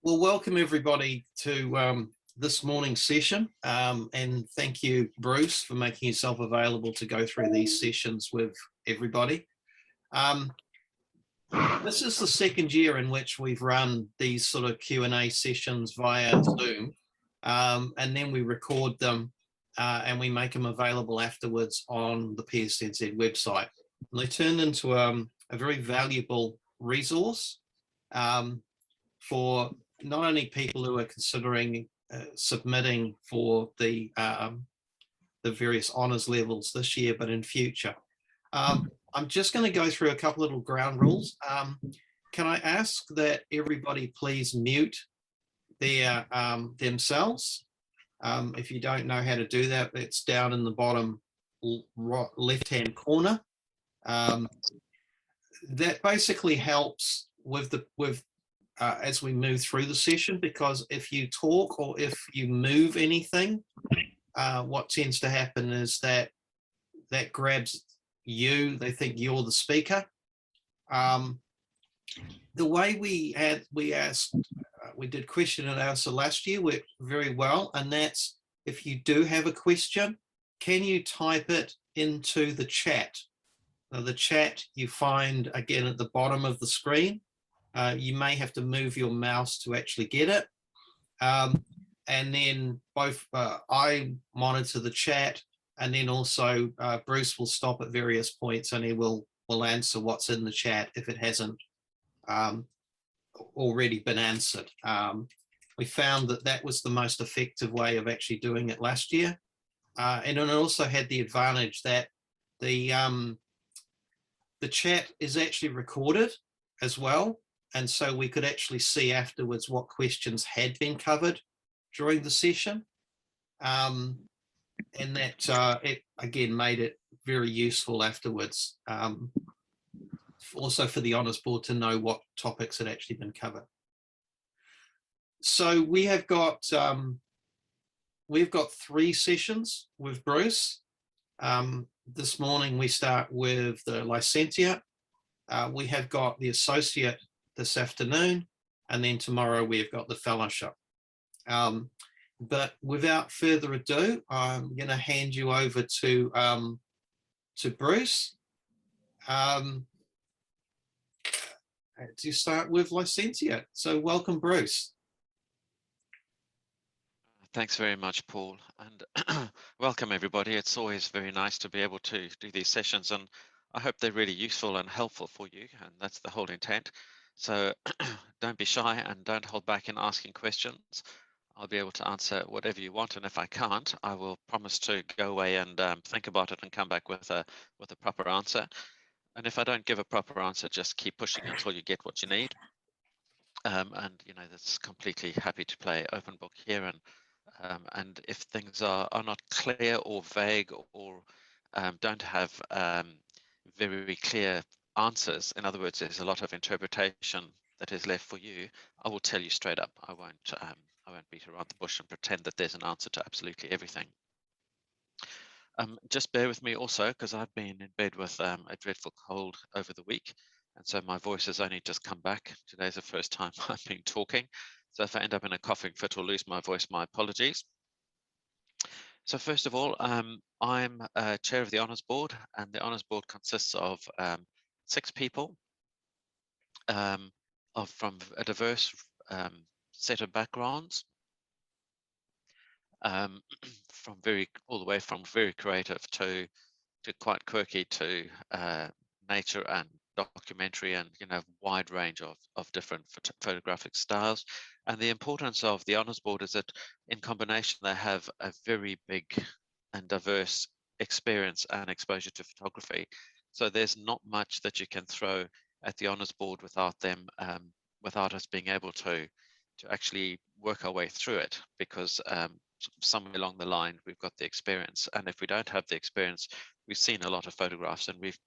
Well, welcome everybody to this morning's session, and thank you, Bruce, for making yourself available to go through these sessions with everybody. This is the second year in which we've run these sort of Q&A sessions via Zoom, and then we record them and we make them available afterwards on the PSNZ website. And they turn into a very valuable resource for not only people who are considering submitting for the various honours levels this year, but in future. I'm just going to go through a couple little ground rules. Can I ask that everybody please mute their themselves? If you don't know how to do that, it's down in the bottom left-hand corner. That basically helps with as we move through the session, because if you talk or if you move anything, what tends to happen is that grabs you. They think you're the speaker. The way we did question and answer last year worked very well, and that's if you do have a question, can you type it into the chat? Now, the chat you find again at the bottom of the screen. You may have to move your mouse to actually get it. And then both I monitor the chat, and then also Bruce will stop at various points and he will answer what's in the chat if it hasn't already been answered. We found that was the most effective way of actually doing it last year. And it also had the advantage that the chat is actually recorded as well. And so we could actually see afterwards what questions had been covered during the session. And that it again made it very useful afterwards, also for the Honours Board to know what topics had actually been covered. So we've got 3 sessions with Bruce. This morning we start with the Licentiate. We have got the Associate this afternoon, and then tomorrow we've got the Fellowship. But without further ado, I'm going to hand you over to Bruce to start with Licentiate. So welcome, Bruce. Thanks very much, Paul, and welcome everybody. It's always very nice to be able to do these sessions, and I hope they're really useful and helpful for you, and that's the whole intent. So don't be shy and don't hold back in asking questions. I'll be able to answer whatever you want, and if I can't, I will promise to go away and think about it and come back with a proper answer. And if I don't give a proper answer, just keep pushing until you get what you need. And you know, that's completely happy to play open book here. And if things are not clear or vague or don't have very clear answers, in other words, there's a lot of interpretation that is left for you, I will tell you straight up. I won't beat around the bush and pretend that there's an answer to absolutely everything. Just bear with me also, because I've been in bed with a dreadful cold over the week, and so my voice has only just come back. Today's the first time I've been talking, so if I end up in a coughing fit or lose my voice, my apologies. So first of all, I'm chair of the Honours Board, and the Honours Board consists of 6 people from a diverse set of backgrounds, all the way from very creative to quite quirky to nature and documentary, and you know, wide range of different photographic styles. And the importance of the Honours Board is that in combination they have a very big and diverse experience and exposure to photography. So there's not much that you can throw at the Honours Board without them, without us being able to actually work our way through it, because somewhere along the line we've got the experience, and if we don't have the experience, we've seen a lot of photographs, and we've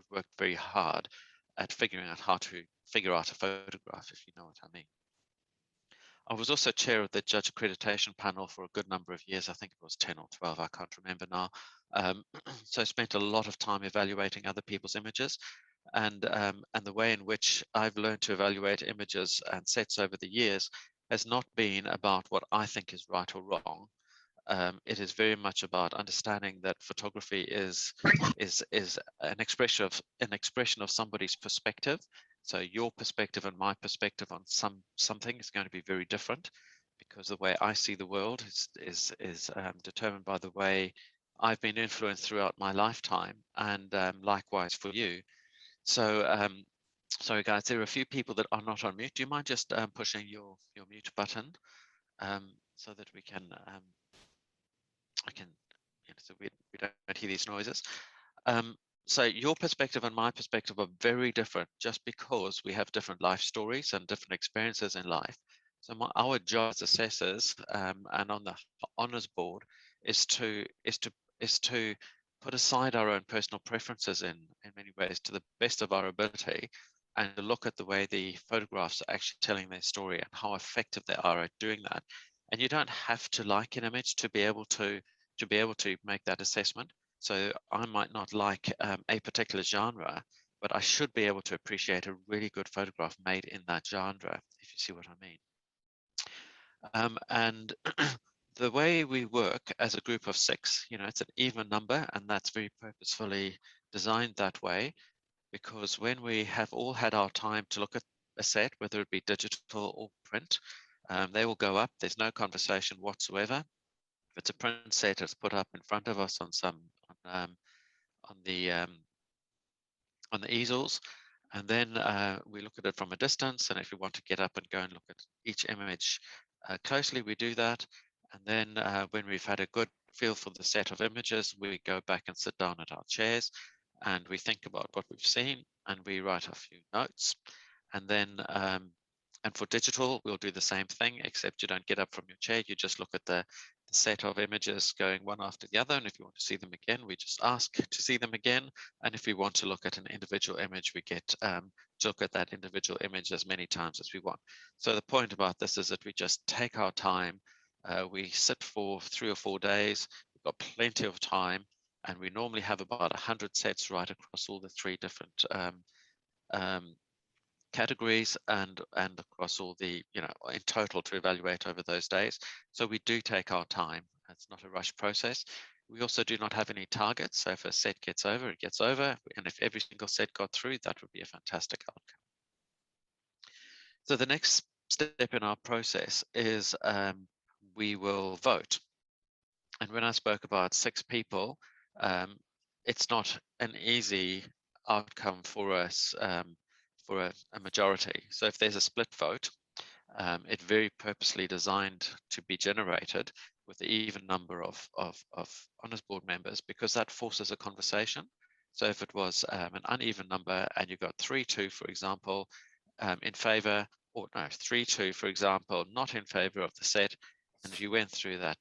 worked very hard at figuring out how to figure out a photograph, if you know what I mean. I was also chair of the judge accreditation panel for a good number of years. I think it was 10 or 12, I can't remember now. So I spent a lot of time evaluating other people's images, and the way in which I've learned to evaluate images and sets over the years has not been about what I think is right or wrong. It is very much about understanding that photography is an expression of somebody's perspective. So your perspective and my perspective on something is going to be very different, because the way I see the world is determined by the way I've been influenced throughout my lifetime, and likewise for you. So sorry guys, there are a few people that are not on mute. Do you mind just pushing your mute button so that we can so we don't hear these noises. So your perspective and my perspective are very different, just because we have different life stories and different experiences in life. So our job as assessors and on the Honours Board is to put aside our own personal preferences in many ways to the best of our ability, and to look at the way the photographs are actually telling their story and how effective they are at doing that. And you don't have to like an image to be able to make that assessment. So I might not like a particular genre, but I should be able to appreciate a really good photograph made in that genre, if you see what I mean. And the way we work as a group of 6, it's an even number, and that's very purposefully designed that way, because when we have all had our time to look at a set, whether it be digital or print, they will go up. There's no conversation whatsoever. If it's a print set, it's put up in front of us on the easels, and then we look at it from a distance. And if we want to get up and go and look at each image closely, we do that. And then when we've had a good feel for the set of images, we go back and sit down at our chairs, and we think about what we've seen, and we write a few notes. And then and for digital, we'll do the same thing, except you don't get up from your chair. You just look at the set of images going one after the other. And if you want to see them again, we just ask to see them again. And if we want to look at an individual image, we get to look at that individual image as many times as we want. So the point about this is that we just take our time. We sit for 3 or 4 days. We've got plenty of time. And we normally have about 100 sets right across all the 3 different categories and across all the, in total to evaluate over those days. So we do take our time. It's not a rush process. We also do not have any targets. So if a set gets over, it gets over. And if every single set got through, that would be a fantastic outcome. So the next step in our process is we will vote. And when I spoke about 6 people, it's not an easy outcome for us for a majority. So if there's a split vote, it's very purposely designed to be generated with the even number of Honours Board members, because that forces a conversation. So if it was an uneven number and you got 3-2, for example, in favour, or no, 3-2, for example, not in favour of the set, and if you went through that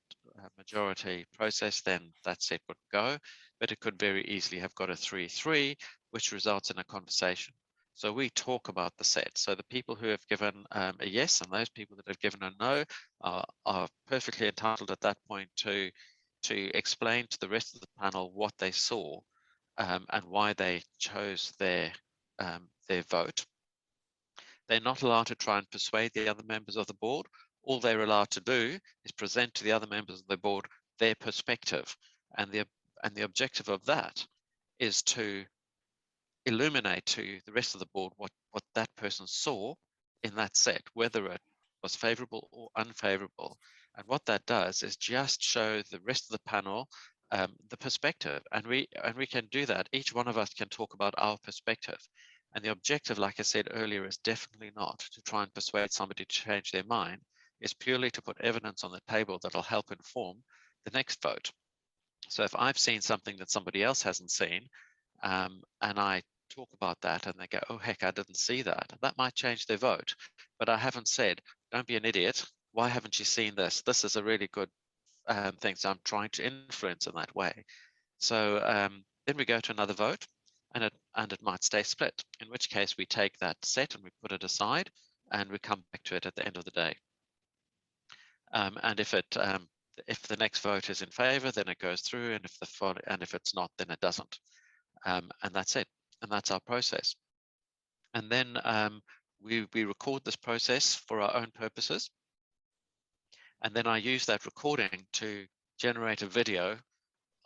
majority process, then that set would go, but it could very easily have got a 3-3, which results in a conversation. So we talk about the set. So the people who have given a yes and those people that have given a no are perfectly entitled at that point to explain to the rest of the panel what they saw and why they chose their vote. They're not allowed to try and persuade the other members of the board. All they're allowed to do is present to the other members of the board their perspective, and the objective of that is to illuminate to the rest of the board what that person saw in that set, whether it was favorable or unfavorable. And what that does is just show the rest of the panel the perspective, and we can do that. Each one of us can talk about our perspective. And the objective, like I said earlier, is definitely not to try and persuade somebody to change their mind. It's purely to put evidence on the table that'll help inform the next vote. So if I've seen something that somebody else hasn't seen, and I talk about that and they go, oh, heck, I didn't see that, that might change their vote. But I haven't said, don't be an idiot. Why haven't you seen this? This is a really good thing. So I'm trying to influence in that way. So then we go to another vote, and it might stay split, in which case we take that set and we put it aside and we come back to it at the end of the day. And if the next vote is in favor, then it goes through, and if it's not, then it doesn't. And that's it. And that's our process. And then we record this process for our own purposes. And then I use that recording to generate a video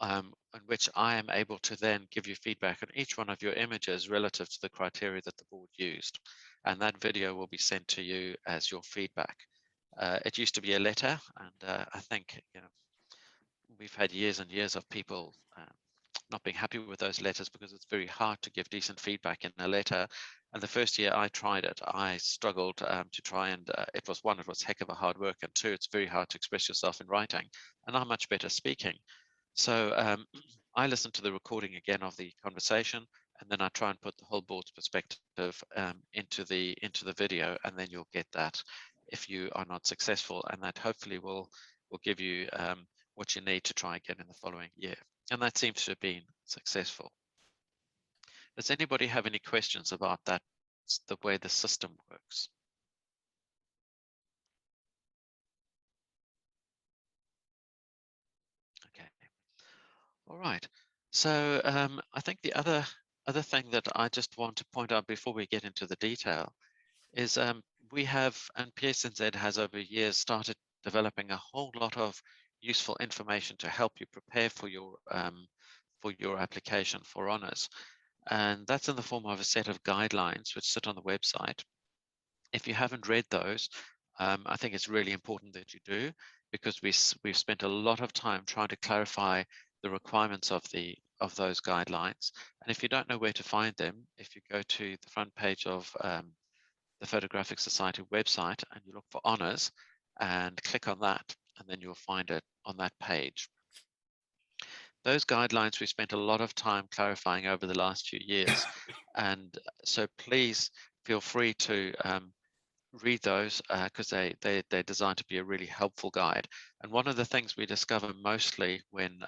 in which I am able to then give you feedback on each one of your images relative to the criteria that the board used. And that video will be sent to you as your feedback. It used to be a letter, and I think we've had years and years of people not being happy with those letters because it's very hard to give decent feedback in a letter. And the first year I tried it, I struggled to try and it was heck of a hard work, and two, it's very hard to express yourself in writing, and I'm much better speaking. So I listened to the recording again of the conversation, and then I try and put the whole board's perspective into the video, and then you'll get that if you are not successful, and that hopefully will give you what you need to try again in the following year. And that seems to have been successful. Does anybody have any questions about that, the way the system works? Okay. All right. So I think the other thing that I just want to point out before we get into the detail is we have, and PSNZ has over years started developing a whole lot of useful information to help you prepare for your application for honours. And that's in the form of a set of guidelines which sit on the website. If you haven't read those, I think it's really important that you do, because we've spent a lot of time trying to clarify the requirements of those guidelines. And if you don't know where to find them, if you go to the front page of the Photographic Society website and you look for honours and click on that, and then you'll find it on that page. Those guidelines we spent a lot of time clarifying over the last few years, and so please feel free to read those because they're designed to be a really helpful guide. And one of the things we discover mostly when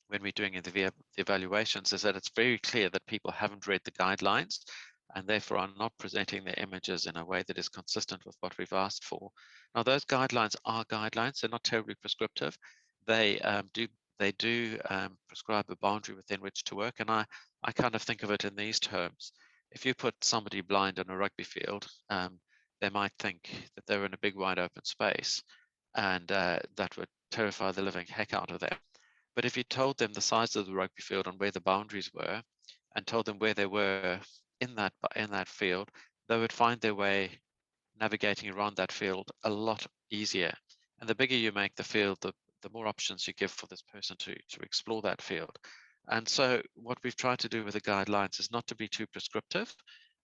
we're doing the evaluations is that it's very clear that people haven't read the guidelines and therefore are not presenting their images in a way that is consistent with what we've asked for. Now, those guidelines are guidelines. They're not terribly prescriptive. They do prescribe a boundary within which to work. And I kind of think of it in these terms. If you put somebody blind on a rugby field, they might think that they're in a big wide open space, and that would terrify the living heck out of them. But if you told them the size of the rugby field and where the boundaries were, and told them where they were in that field, they would find their way navigating around that field a lot easier. And the bigger you make the field, the more options you give for this person to explore that field. And so what we've tried to do with the guidelines is not to be too prescriptive,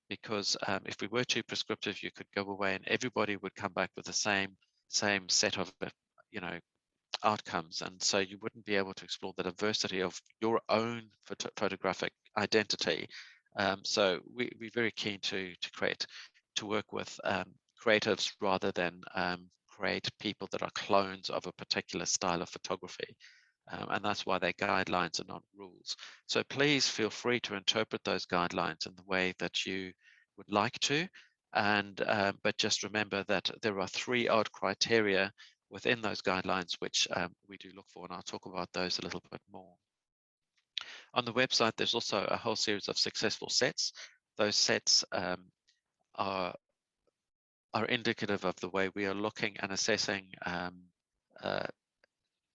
because if we were too prescriptive, you could go away and everybody would come back with the same set of outcomes, and so you wouldn't be able to explore the diversity of your own photographic identity. So we're very keen to work with creatives rather than create people that are clones of a particular style of photography. And that's why they're guidelines and not rules. So please feel free to interpret those guidelines in the way that you would like to. And but just remember that there are 3 odd criteria within those guidelines which we do look for, and I'll talk about those a little bit more. On the website, there's also a whole series of successful sets. Those sets are indicative of the way we are looking and assessing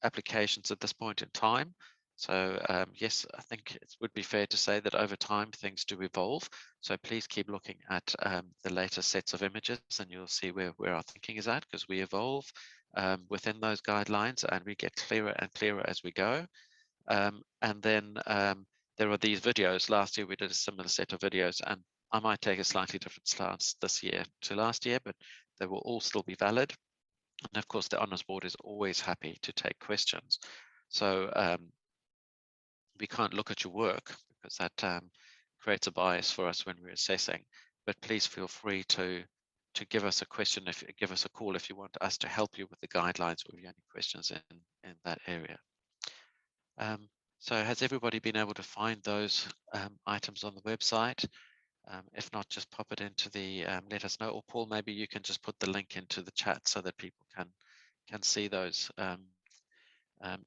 applications at this point in time. So yes, I think it would be fair to say that over time things do evolve. So please keep looking at the latest sets of images, and you'll see where our thinking is at, because we evolve within those guidelines and we get clearer and clearer as we go. And then there are these videos. Last year we did a similar set of videos, and I might take a slightly different stance this year to last year, but they will all still be valid. And of course, the Honours Board is always happy to take questions. So we can't look at your work because that creates a bias for us when we're assessing. But please feel free to give us a question, give us a call if you want us to help you with the guidelines or if you have any questions in that area. So has everybody been able to find those items on the website? If not, just pop it into the let us know. Or Paul, maybe you can just put the link into the chat so that people can see those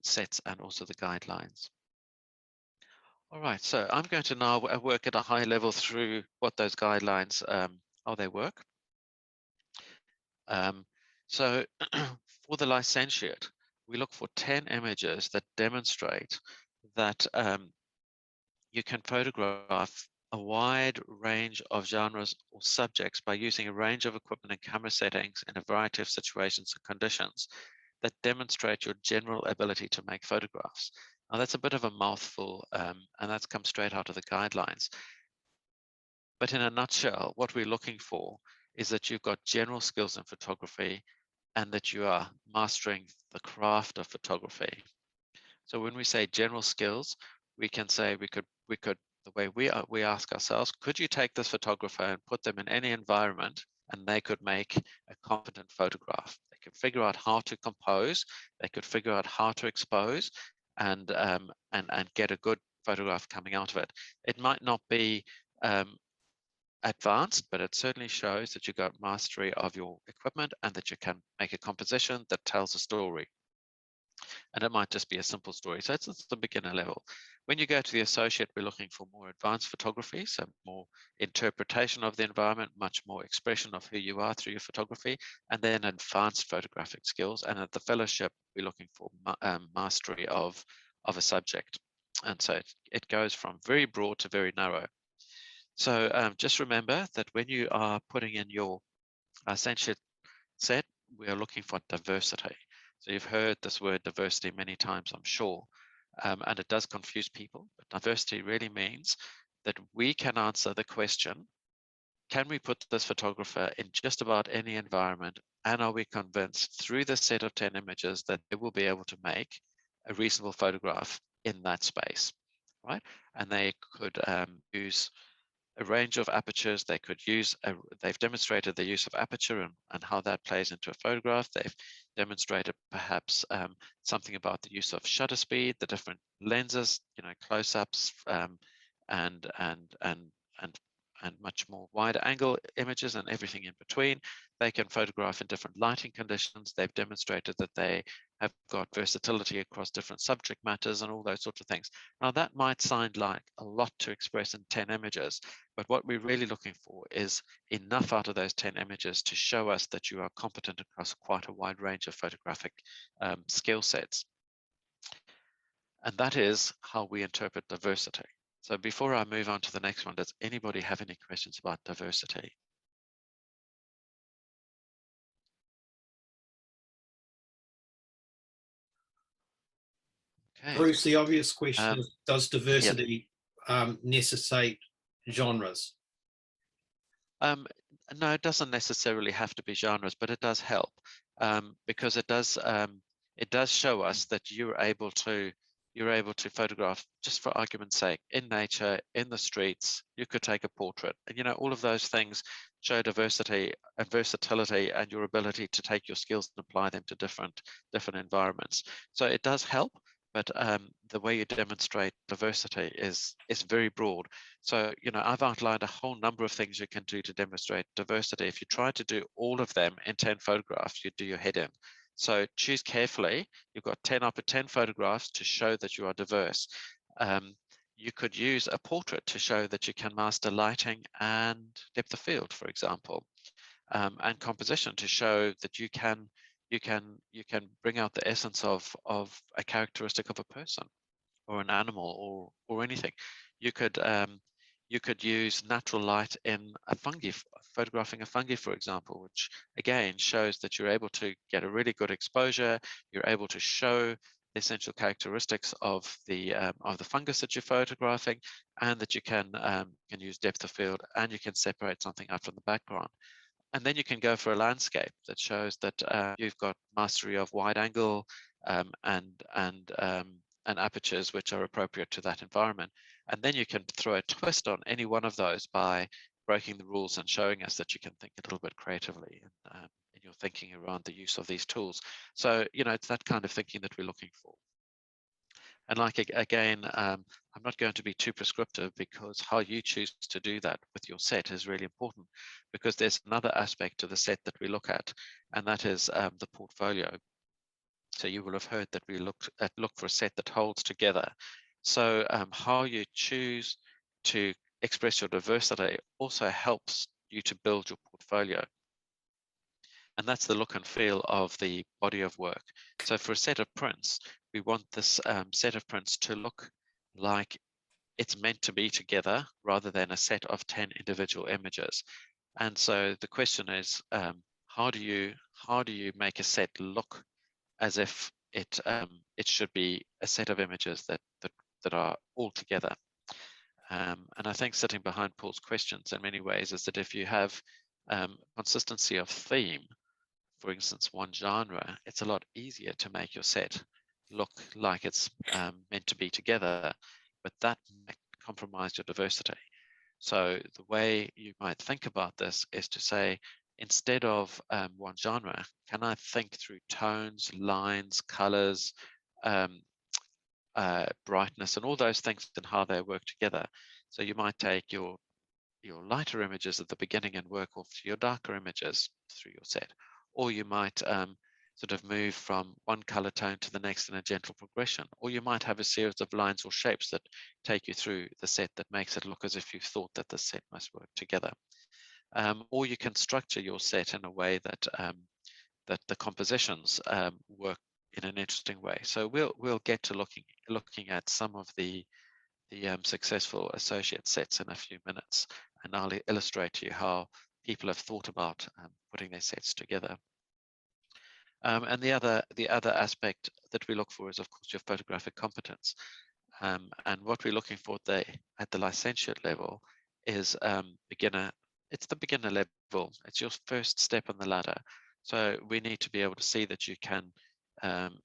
sets and also the guidelines. All right, so I'm going to now work at a high level through what those guidelines, how they work. So for the licentiate, we look for 10 images that demonstrate that you can photograph a wide range of genres or subjects by using a range of equipment and camera settings in a variety of situations and conditions that demonstrate your general ability to make photographs. Now that's a bit of a mouthful, and that's come straight out of the guidelines. But in a nutshell, what we're looking for is that you've got general skills in photography and that you are mastering the craft of photography. So when we say general skills, we can say we could the way we ask ourselves, could you take this photographer and put them in any environment and they could make a competent photograph? They could figure out how to compose, they could figure out how to expose, and get a good photograph coming out of it. It might not be advanced, but it certainly shows that you got mastery of your equipment and that you can make a composition that tells a story. And it might just be a simple story. So it's the beginner level. When you go to the associate, we're looking for more advanced photography, so more interpretation of the environment, much more expression of who you are through your photography, and then advanced photographic skills. And at the fellowship, we're looking for mastery of a subject. And so it goes from very broad to very narrow. So just remember that when you are putting in your licentiate set, we are looking for diversity. So you've heard this word diversity many times, I'm sure, and it does confuse people. But diversity really means that we can answer the question, can we put this photographer in just about any environment? And are we convinced through the set of 10 images that they will be able to make a reasonable photograph in that space, right? And they could use a range of apertures. They could use, they've demonstrated the use of aperture and how that plays into a photograph. They've demonstrated perhaps something about the use of shutter speed, the different lenses, close-ups, and much more wide angle images and everything in between. They can photograph in different lighting conditions. They've demonstrated that they have got versatility across different subject matters and all those sorts of things. Now that might sound like a lot to express in 10 images, but what we're really looking for is enough out of those 10 images to show us that you are competent across quite a wide range of photographic skill sets. And that is how we interpret diversity. So before I move on to the next one, does anybody have any questions about diversity? Okay. Bruce, the obvious question is, does Yep. diversity necessitate genres? No, it doesn't necessarily have to be genres, but it does help because it does show us that you're able to photograph, just for argument's sake, in nature, in the streets. You could take a portrait, and all of those things show diversity and versatility and your ability to take your skills and apply them to different environments. So it does help, but the way you demonstrate diversity is very broad. So I've outlined a whole number of things you can do to demonstrate diversity. If you try to do all of them in 10 photographs, you'd do your head in. So choose carefully. You've got 10 up to 10 photographs to show that you are diverse. You could use a portrait to show that you can master lighting and depth of field, for example, and composition to show that you can bring out the essence of a characteristic of a person or an animal or anything. You could use natural light in a fungi, photographing a fungi, for example, which again shows that you're able to get a really good exposure. You're able to show the essential characteristics of the fungus that you're photographing, and that you can use depth of field, and you can separate something out from the background. And then you can go for a landscape that shows that you've got mastery of wide angle and apertures which are appropriate to that environment. And then you can throw a twist on any one of those by breaking the rules and showing us that you can think a little bit creatively in your thinking around the use of these tools. So, it's that kind of thinking that we're looking for. And again, I'm not going to be too prescriptive because how you choose to do that with your set is really important, because there's another aspect to the set that we look at, and that is the portfolio. So you will have heard that we look for a set that holds together. So how you choose to express your diversity also helps you to build your portfolio. And that's the look and feel of the body of work. So for a set of prints, we want this set of prints to look like it's meant to be together rather than a set of 10 individual images. And so the question is, how do you make a set look as if it should be a set of images that are all together? And I think sitting behind Paul's questions in many ways is that if you have consistency of theme, for instance, one genre, it's a lot easier to make your set look like it's meant to be together, but that might compromise your diversity. So the way you might think about this is to say, instead of one genre, can I think through tones, lines, colors, brightness, and all those things and how they work together? So you might take your lighter images at the beginning and work off to your darker images through your set. Or you might sort of move from one color tone to the next in a gentle progression. Or you might have a series of lines or shapes that take you through the set that makes it look as if you thought that the set must work together. Or you can structure your set in a way that that the compositions work in an interesting way. So we'll get to looking at some of the successful associate sets in a few minutes, and I'll illustrate to you how people have thought about putting their sets together. And the other aspect that we look for is, of course, your photographic competence. And what we're looking for at the licentiate level is beginner. It's the beginner level. It's your first step on the ladder. So we need to be able to see that you can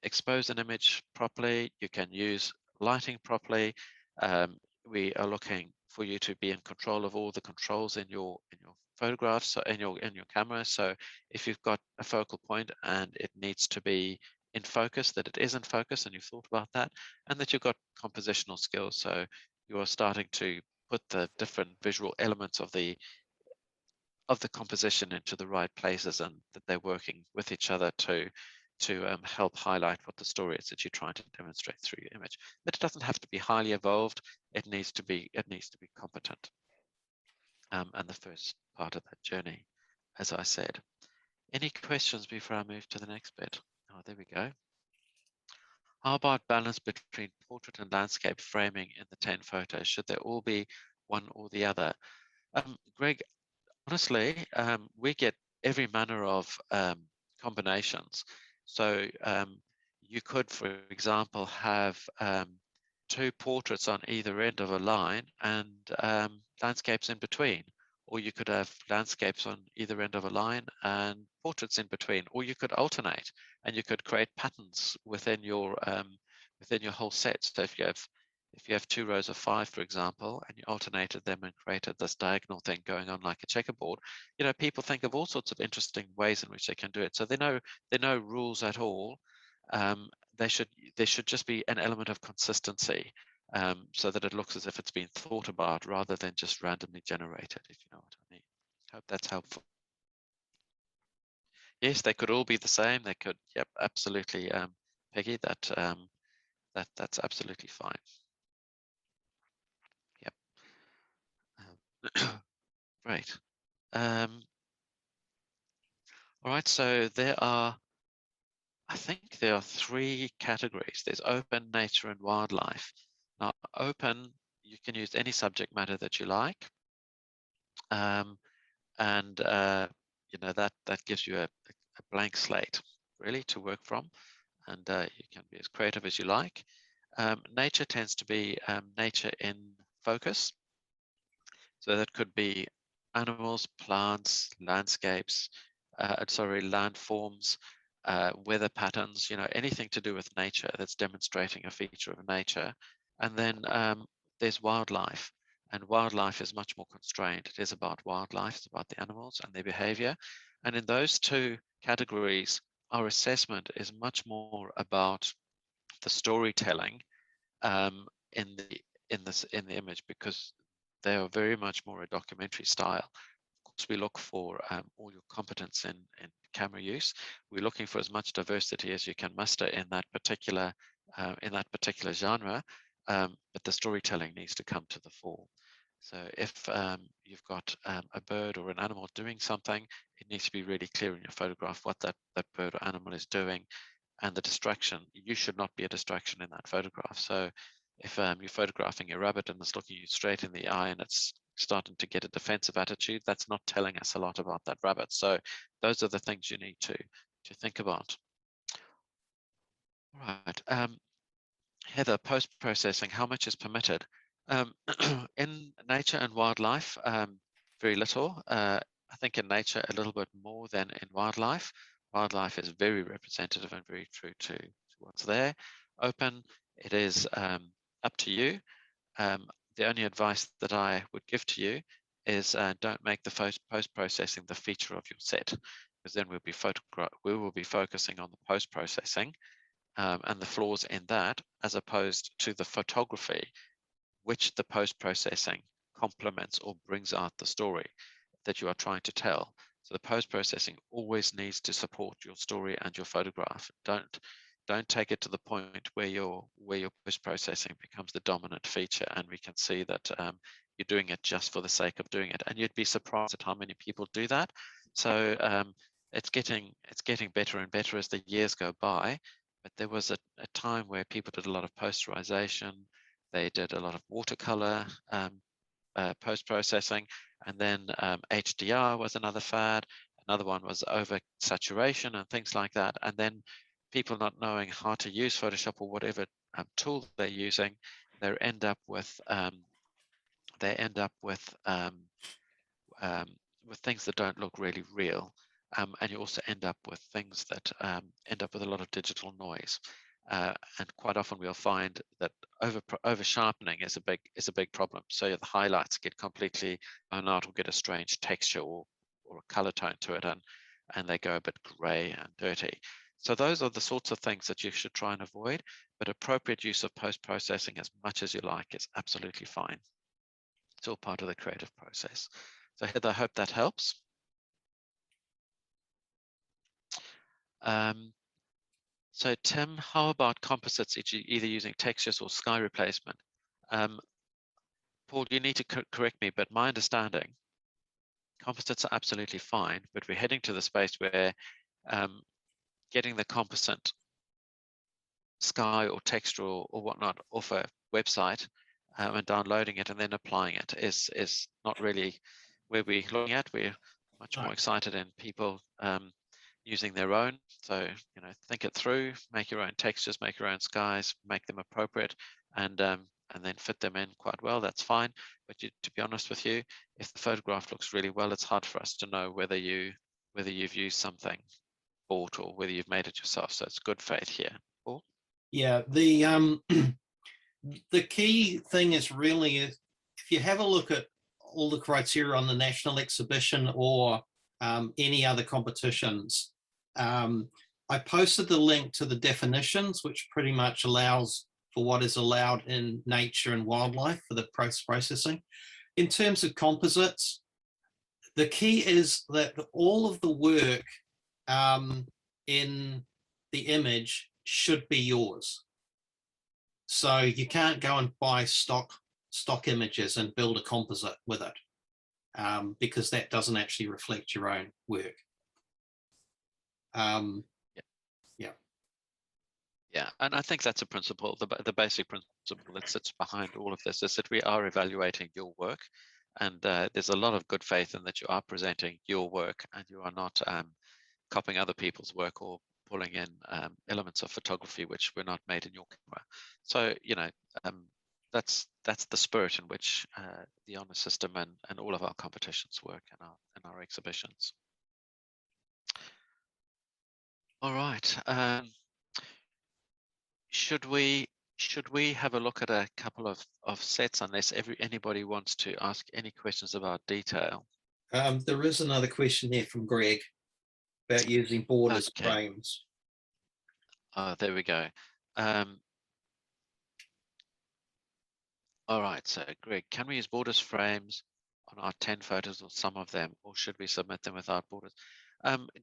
expose an image properly. You can use lighting properly. We are looking for you to be in control of all the controls in your photographs, so in your camera. So if you've got a focal point and it needs to be in focus, that it is in focus, and you've thought about that, and that you've got compositional skills. So you are starting to put the different visual elements of the composition into the right places, and that they're working with each other to help highlight what the story is that you're trying to demonstrate through your image. But it doesn't have to be highly evolved. It needs to be competent. And the first part of that journey, as I said. Any questions before I move to the next bit? Oh, there we go. How about balance between portrait and landscape framing in the 10 photos? Should there all be one or the other? Greg, honestly, we get every manner of combinations. So you could, for example, have 2 portraits on either end of a line and landscapes in between. Or you could have landscapes on either end of a line and portraits in between. Or you could alternate, and you could create patterns within your whole set. So if you have 2 rows of 5, for example, and you alternated them and created this diagonal thing going on like a checkerboard, people think of all sorts of interesting ways in which they can do it. So there are no rules at all. There should just be an element of consistency, so that it looks as if it's been thought about rather than just randomly generated, if you know what I mean. Hope that's helpful. Yes, they could all be the same. They could, yep, absolutely, Peggy, that's absolutely fine. Yep. Great. All right, so I think there are 3 categories. There's open, nature, and wildlife. Now, open, you can use any subject matter that you like. And that gives you a blank slate, really, to work from. And you can be as creative as you like. Nature tends to be nature in focus. So that could be animals, plants, landscapes, landforms, weather patterns, anything to do with nature that's demonstrating a feature of nature. And then there's wildlife, and wildlife is much more constrained. It is about wildlife, it's about the animals and their behavior. And in those 2 categories, our assessment is much more about the storytelling in the image, because they are very much more a documentary style. Of course, we look for all your competence in camera use. We're looking for as much diversity as you can muster in that particular genre. but the storytelling needs to come to the fore. So if you've got a bird or an animal doing something, it needs to be really clear in your photograph what that bird or animal is doing, and the distraction. You should not be a distraction in that photograph. So if you're photographing a rabbit and it's looking you straight in the eye and it's starting to get a defensive attitude, that's not telling us a lot about that rabbit. So those are the things you need to think about. All right. Heather, post-processing, how much is permitted? In nature and wildlife, very little. I think in nature, a little bit more than in wildlife. Wildlife is very representative and very true to what's there. Open, it is up to you. The only advice that I would give to you is don't make the post-processing the feature of your set, because then we will be focusing on the post-processing and the flaws in that, as opposed to the photography, which the post-processing complements or brings out the story that you are trying to tell. So the post-processing always needs to support your story and your photograph. Don't take it to the point where your post-processing becomes the dominant feature, and we can see that you're doing it just for the sake of doing it. And you'd be surprised at how many people do that. So it's getting better and better as the years go by. But there was a time where people did a lot of posterization. They did a lot of watercolor post-processing, and then HDR was another fad. Another one was over-saturation and things like that. And then people not knowing how to use Photoshop or whatever tool they're using, they end up with things that don't look really real. And you also end up with things that end up with a lot of digital noise. And quite often we'll find that over sharpening is a big problem. So the highlights get completely blown out or get a strange texture or a color tone to it, and they go a bit gray and dirty. So those are the sorts of things that you should try and avoid, but appropriate use of post-processing as much as you like is absolutely fine. It's all part of the creative process. So Heather, I hope that helps. So Tim, how about composites, either using textures or sky replacement? Paul, you need to correct me, but my understanding, composites are absolutely fine, but we're heading to the space where getting the composite sky or texture or whatnot off a website and downloading it and then applying it is not really where we're looking at. We're much more excited in people using their own. So, think it through, make your own textures, make your own skies, make them appropriate, and then fit them in quite well. That's fine. But to be honest with you, if the photograph looks really well, it's hard for us to know whether you've used something bought or whether you've made it yourself. So it's good faith here. Paul? Yeah, the the key thing is really, if you have a look at all the criteria on the national exhibition or any other competitions, I posted the link to the definitions, which pretty much allows for what is allowed in nature and wildlife for the processing. In terms of composites, the key is that all of the work in the image should be yours. So you can't go and buy stock images and build a composite with it, because that doesn't actually reflect your own work. Yeah, and I think that's a principle, the basic principle that sits behind all of this is that we are evaluating your work, and there's a lot of good faith in that you are presenting your work and you are not copying other people's work or pulling in elements of photography which were not made in your camera. So, that's the spirit in which the honor system and all of our competitions work in our exhibitions. All right. Should we have a look at a couple of sets, unless anybody wants to ask any questions about detail? There is another question there from Greg about using borders frames. There we go. All right, so Greg, can we use borders frames on our 10 photos or some of them, or should we submit them without borders?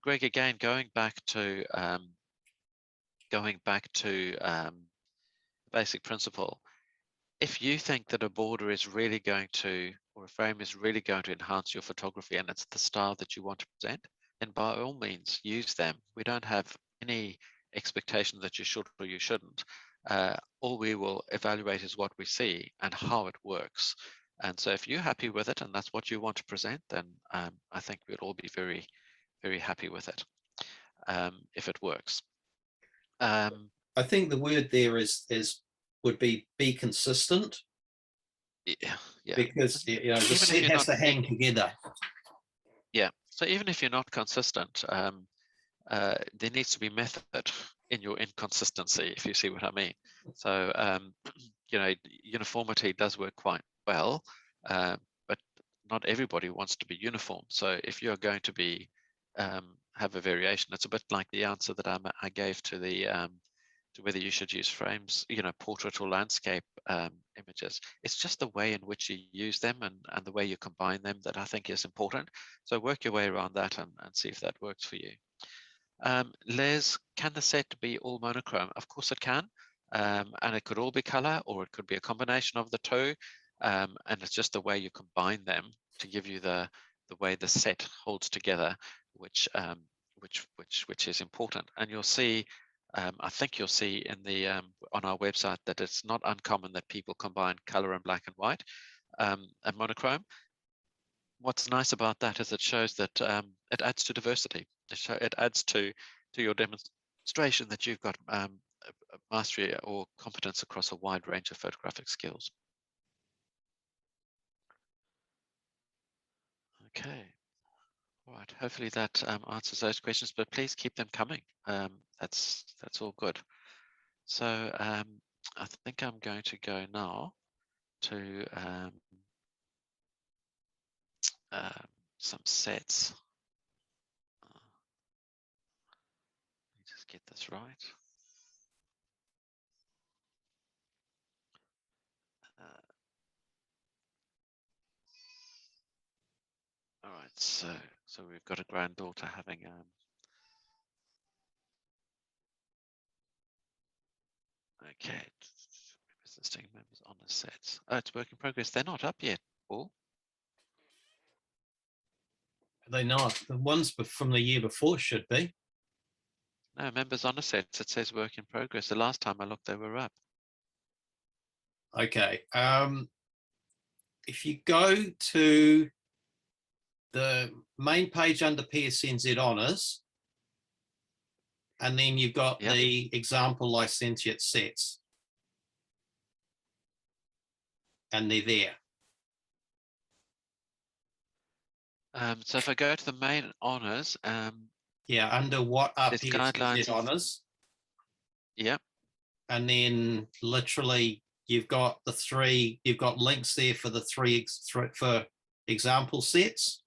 Greg, again, going back to basic principle, if you think that a border is really going to, or a frame is really going to enhance your photography and it's the style that you want to present, then by all means use them. We don't have any expectation that you should or you shouldn't. All we will evaluate is what we see and how it works. And so if you're happy with it and that's what you want to present, then I think we'd all be very, very happy with it if it works. I think the word there would be consistent. Yeah, because the set you're has not, to hang together. Yeah, so even if you're not consistent, there needs to be method in your inconsistency, if you see what I mean. So uniformity does work quite well, but not everybody wants to be uniform. So if you're going to be have a variation, it's a bit like the answer that I gave to the to whether you should use frames, portrait or landscape images. It's just the way in which you use them and the way you combine them that I think is important. So work your way around that and see if that works for you. Les, can the set be all monochrome? Of course it can. And it could all be color, or it could be a combination of the two. And it's just the way you combine them to give you the way the set holds together, which is important. And you'll see, I think you'll see in the on our website that it's not uncommon that people combine color and black and white and monochrome. What's nice about that is it shows that it adds to diversity. It adds to your demonstration that you've got mastery or competence across a wide range of photographic skills. Okay. All right. Hopefully that answers those questions, but please keep them coming. That's all good. So I think I'm going to go now to some sets. Let me just get this right. All right, so we've got a granddaughter having okay, assisting members on the sets. Oh, it's work in progress. They're not up yet, Paul. Are they not? The ones from the year before should be. No, members on the sets. It says work in progress. The last time I looked, they were up. Okay. If you go to the main page under PSNZ Honours, and then you've got the example licentiate sets, and they're there. So if I go to the main honours, yeah, under what are PSNZ Honours? Yeah. And then literally you've got you've got links there for the three for example sets.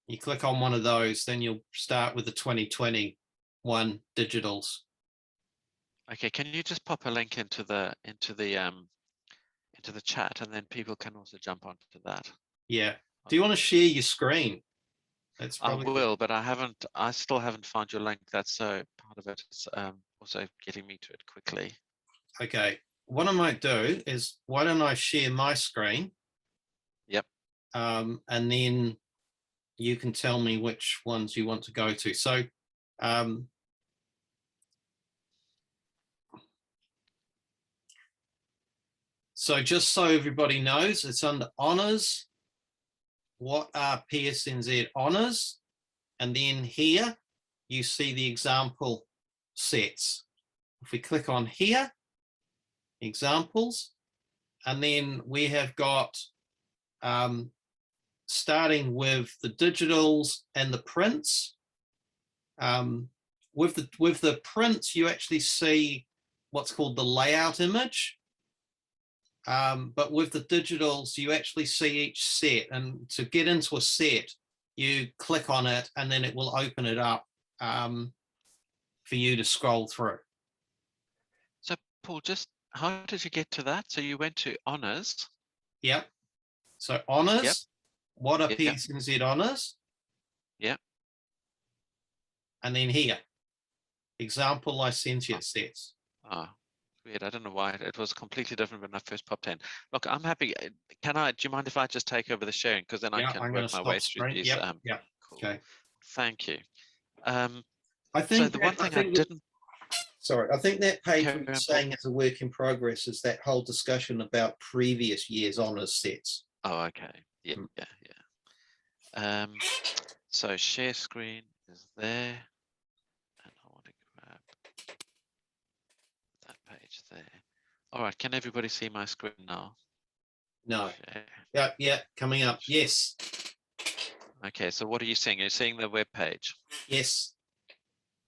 You click on one of those, then you'll start with the 2021 digitals. Okay, can you just pop a link into the chat, and then people can also jump onto that? Yeah. Do you want to share your screen? That's probably I will, but I still haven't found your link. That's part of it is also getting me to it quickly. Okay. What I might do is, why don't I share my screen? Yep. And then you can tell me which ones you want to go to. So just so everybody knows, it's under Honours. What are PSNZ Honours? And then here you see the example sets. If we click on here, examples, and then we have got starting with the digitals and the prints. With the prints, you actually see what's called the layout image. But with the digitals, you actually see each set. And to get into a set, you click on it and then it will open it up for you to scroll through. So Paul, just how did you get to that? So you went to Honours. Yep. So Honours. Yep. What are PSNZ Honours? Yep. And then here, example licentiate sets. Ah, weird. I don't know why. It was completely different when I first popped in. Look, I'm happy. Do you mind if I just take over the sharing? Because then I Yeah, can I'm going work to my way stop through screen. these. Yep, yep. Cool. Okay. Thank you. Um, I so think the that, one thing I didn't sorry, I think that page carry where you're on, Paul. saying it's a work in progress is that whole discussion about previous years' honours sets. Oh, okay. Yeah, Mm. yeah. So share screen is there, and I want to grab that page there. All right, can everybody see my screen now? No. Share. Yeah, yeah, coming up. Yes. Okay, so what are you seeing? You're seeing the web page. Yes.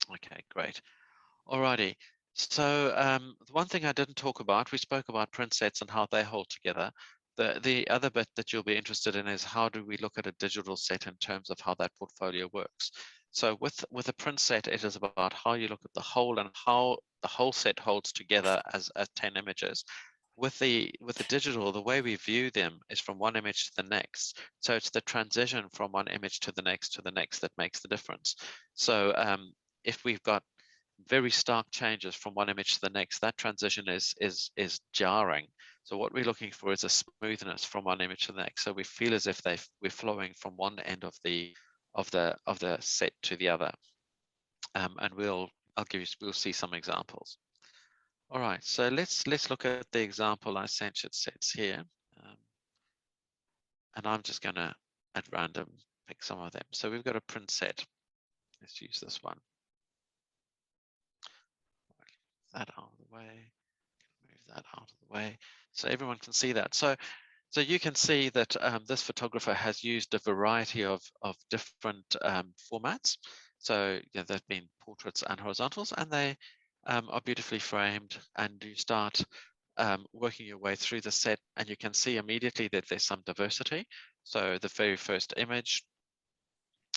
Okay, great. Alrighty. So the one thing I didn't talk about, we spoke about print sets and how they hold together. The other bit that you'll be interested in is how do we look at a digital set in terms of how that portfolio works. So with a print set, it is about how you look at the whole and how the whole set holds together as 10 images. With the digital, the way we view them is from one image to the next. So it's the transition from one image to the next that makes the difference. So if we've got very stark changes from one image to the next, that transition is jarring. So what we're looking for is a smoothness from one image to the next. So we feel as if we're flowing from one end of the set to the other. And we'll see some examples. All right, so let's look at the example Licentiate sets here. And I'm just gonna at random pick some of them. So we've got a print set. Let's use this one. That out of the way. Move that out of the way so everyone can see that. So you can see that this photographer has used a variety of different formats. So they've been portraits and horizontals, and they are beautifully framed. And you start working your way through the set, and you can see immediately that there's some diversity. So the very first image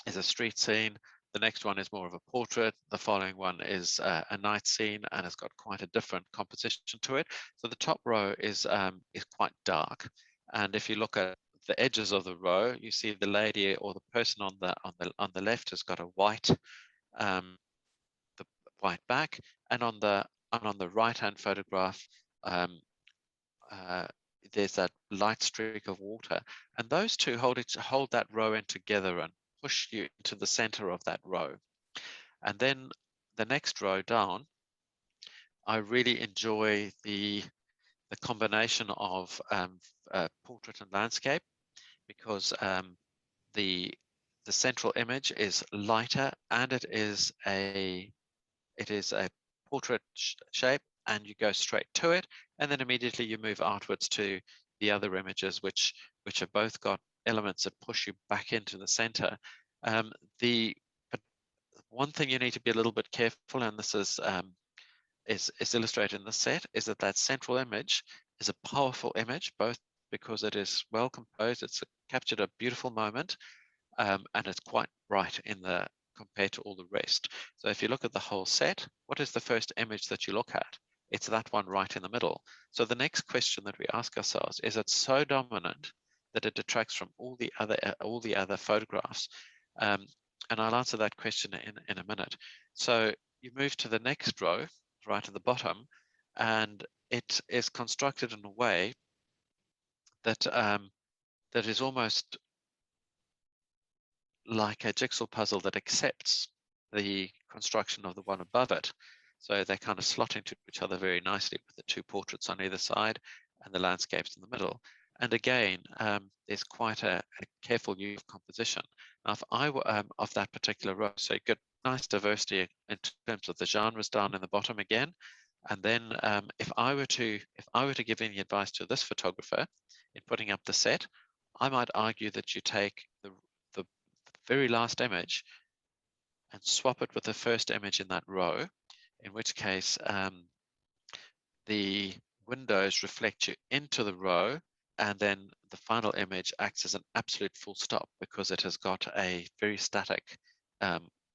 is a street scene. The next one is more of a portrait. The following one is a night scene, and it's got quite a different composition to it. So the top row is quite dark, and if you look at the edges of the row, you see the lady or the person on the left has got a white the white back, and on the right hand photograph um, there's that light streak of water, and those two hold that row in together and push you into the center of that row. And then the next row down, I really enjoy the combination of portrait and landscape, because the central image is lighter, and it is a portrait shape, and you go straight to it, and then immediately you move outwards to the other images, which have both got elements that push you back into the center. The one thing you need to be a little bit careful, and this is illustrated in the set, is that central image is a powerful image, both because it is well composed, it's captured a beautiful moment, and it's quite bright compared to all the rest. So if you look at the whole set, what is the first image that you look at? It's that one right in the middle. So the next question that we ask ourselves, is it so dominant that it detracts from all the other photographs? And I'll answer that question in a minute. So you move to the next row, right at the bottom, and it is constructed in a way that that is almost like a jigsaw puzzle that accepts the construction of the one above it. So they kind of slot into each other very nicely, with the two portraits on either side and the landscapes in the middle. And again, there's quite a careful use of composition. Now, if I were of that particular row, so you get nice diversity in terms of the genres down in the bottom again. And then if I were to give any advice to this photographer in putting up the set, I might argue that you take the very last image and swap it with the first image in that row, in which case the windows reflect you into the row, and then the final image acts as an absolute full stop, because it has got a very static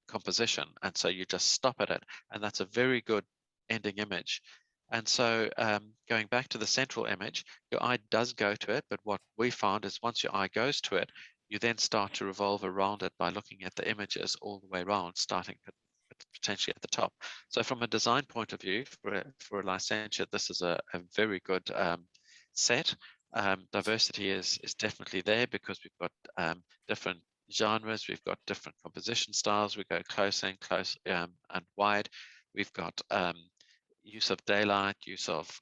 composition, and so you just stop at it, and that's a very good ending image. And so going back to the central image, your eye does go to it, but what we found is once your eye goes to it, you then start to revolve around it by looking at the images all the way around, starting potentially at the top. So from a design point of view, for a licentiate, this is a very good set. Diversity is definitely there because we've got different genres, we've got different composition styles, we go close and wide. We've got use of daylight, use of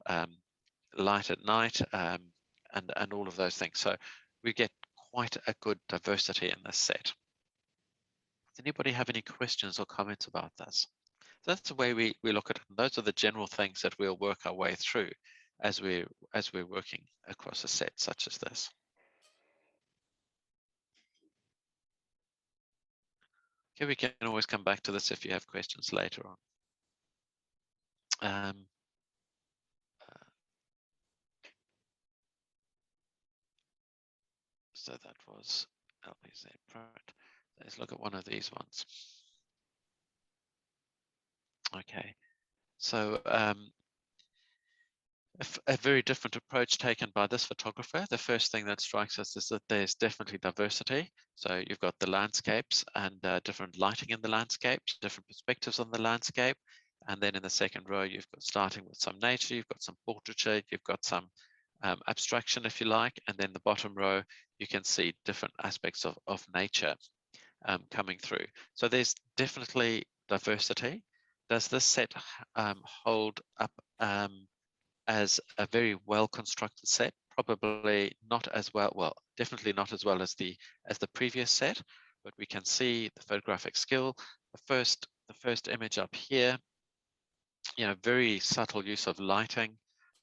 light at night, and all of those things. So we get quite a good diversity in this set. Does anybody have any questions or comments about this? So that's the way we look at it. And those are the general things that we'll work our way through as we're working across a set such as this. Okay, we can always come back to this if you have questions later on. So that was LPSNZ Print. Let's look at one of these ones. Okay, so a very different approach taken by this photographer. The first thing that strikes us is that there's definitely diversity. So you've got the landscapes and different lighting in the landscapes, different perspectives on the landscape. And then in the second row, you've got starting with some nature, you've got some portraiture, you've got some abstraction, if you like. And then the bottom row, you can see different aspects of nature coming through. So there's definitely diversity. Does this set hold up as a very well constructed set? Probably not as well, definitely not as well as the previous set, but we can see the photographic skill. The first image up here, very subtle use of lighting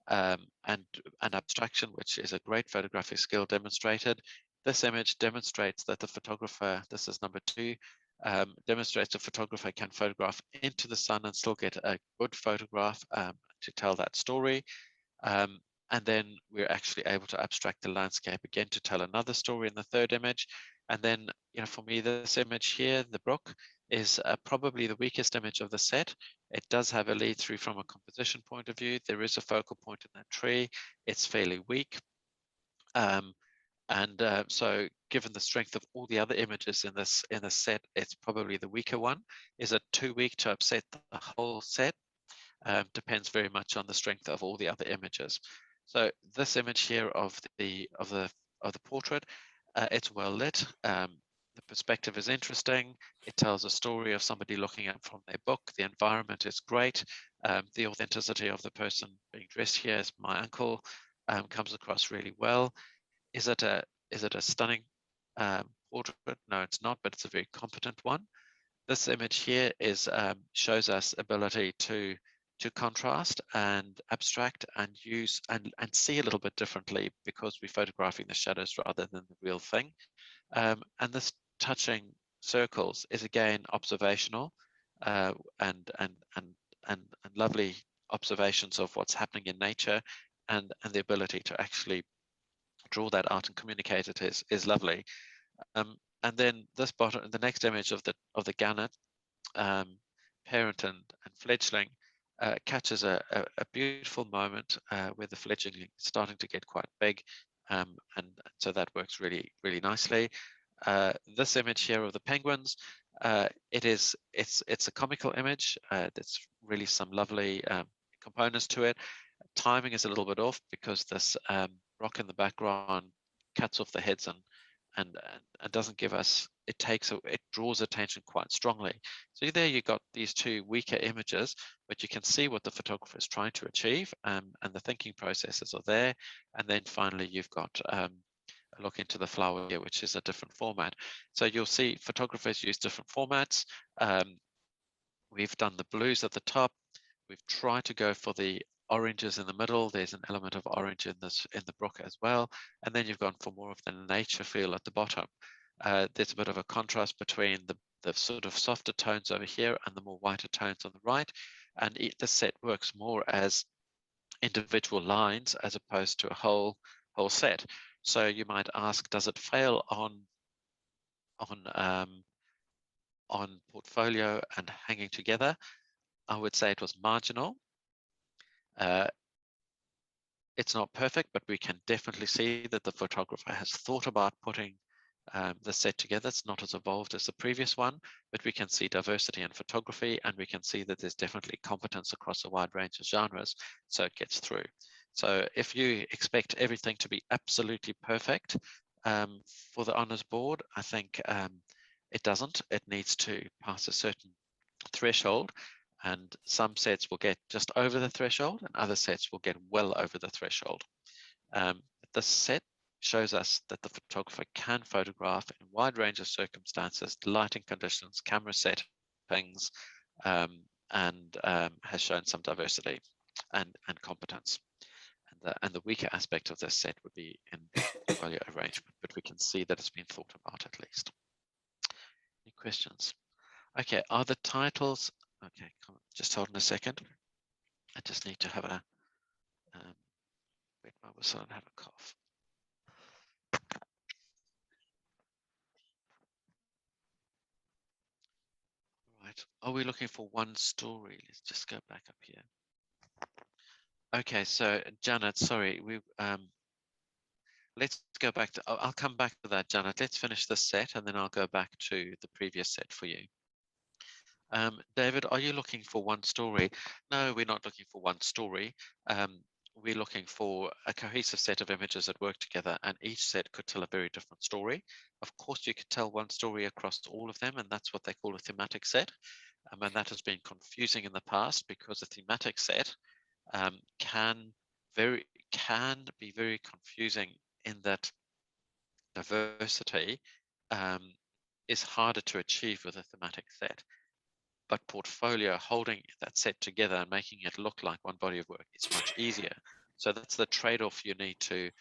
and abstraction, which is a great photographic skill demonstrated. This image demonstrates that the photographer, this is number 2, demonstrates the photographer can photograph into the sun and still get a good photograph to tell that story. And then we're actually able to abstract the landscape again to tell another story in the third image. And then, for me, this image here, the brook, is probably the weakest image of the set. It does have a lead through from a composition point of view. There is a focal point in that tree. It's fairly weak. So given the strength of all the other images in this set, it's probably the weaker one. Is it too weak to upset the whole set? Depends very much on the strength of all the other images. So this image here of the portrait, it's well lit. The perspective is interesting. It tells a story of somebody looking up from their book. The environment is great. The authenticity of the person being dressed here as my uncle comes across really well. Is it a stunning portrait? No, it's not, but it's a very competent one. This image here is shows us ability to contrast and abstract and use and see a little bit differently because we're photographing the shadows rather than the real thing. And this touching circles is again observational and lovely observations of what's happening in nature, and the ability to actually draw that out and communicate it is lovely. And then this bottom, the next image of the gannet, parent and fledgling, catches a beautiful moment where the fledgling is starting to get quite big, and so that works really, really nicely. This image here of the penguins, it's a comical image. There's really some lovely components to it. Timing is a little bit off because this rock in the background cuts off the heads and doesn't give us, it draws attention quite strongly. So there you got these two weaker images, but you can see what the photographer is trying to achieve, and the thinking processes are there. And then finally you've got a look into the flower here, which is a different format. So you'll see photographers use different formats. We've done the blues at the top. We've tried to go for the oranges in the middle. There's an element of orange in the brook as well. And then you've gone for more of the nature feel at the bottom. There's a bit of a contrast between the sort of softer tones over here and the more whiter tones on the right. And the set works more as individual lines as opposed to a whole set. So you might ask, does it fail on portfolio and hanging together? I would say it was marginal. It's not perfect, but we can definitely see that the photographer has thought about putting the set together. It's not as evolved as the previous one, but we can see diversity in photography, and we can see that there's definitely competence across a wide range of genres, so it gets through. So if you expect everything to be absolutely perfect for the Honours Board, I think it doesn't. It needs to pass a certain threshold, and some sets will get just over the threshold and other sets will get well over the threshold. This set shows us that the photographer can photograph in a wide range of circumstances, lighting conditions, camera settings, and has shown some diversity and competence. And the weaker aspect of this set would be in portfolio arrangement, but we can see that it's been thought about at least. Any questions? Okay, are the titles, okay, come on, just hold on a second. I just need to have a, wet my whistle and have a cough. Right, are we looking for one story? Let's just go back up here. Okay, so Janet, sorry, let's go back to, I'll come back to that, Janet. Let's finish this set and then I'll go back to the previous set for you. David, are you looking for one story? No, we're not looking for one story. We're looking for a cohesive set of images that work together, and each set could tell a very different story. Of course, you could tell one story across all of them, and that's what they call a thematic set. And that has been confusing in the past because a thematic set can be very confusing in that diversity is harder to achieve with a thematic set. But portfolio, holding that set together and making it look like one body of work, is much easier. So that's the trade-off you need to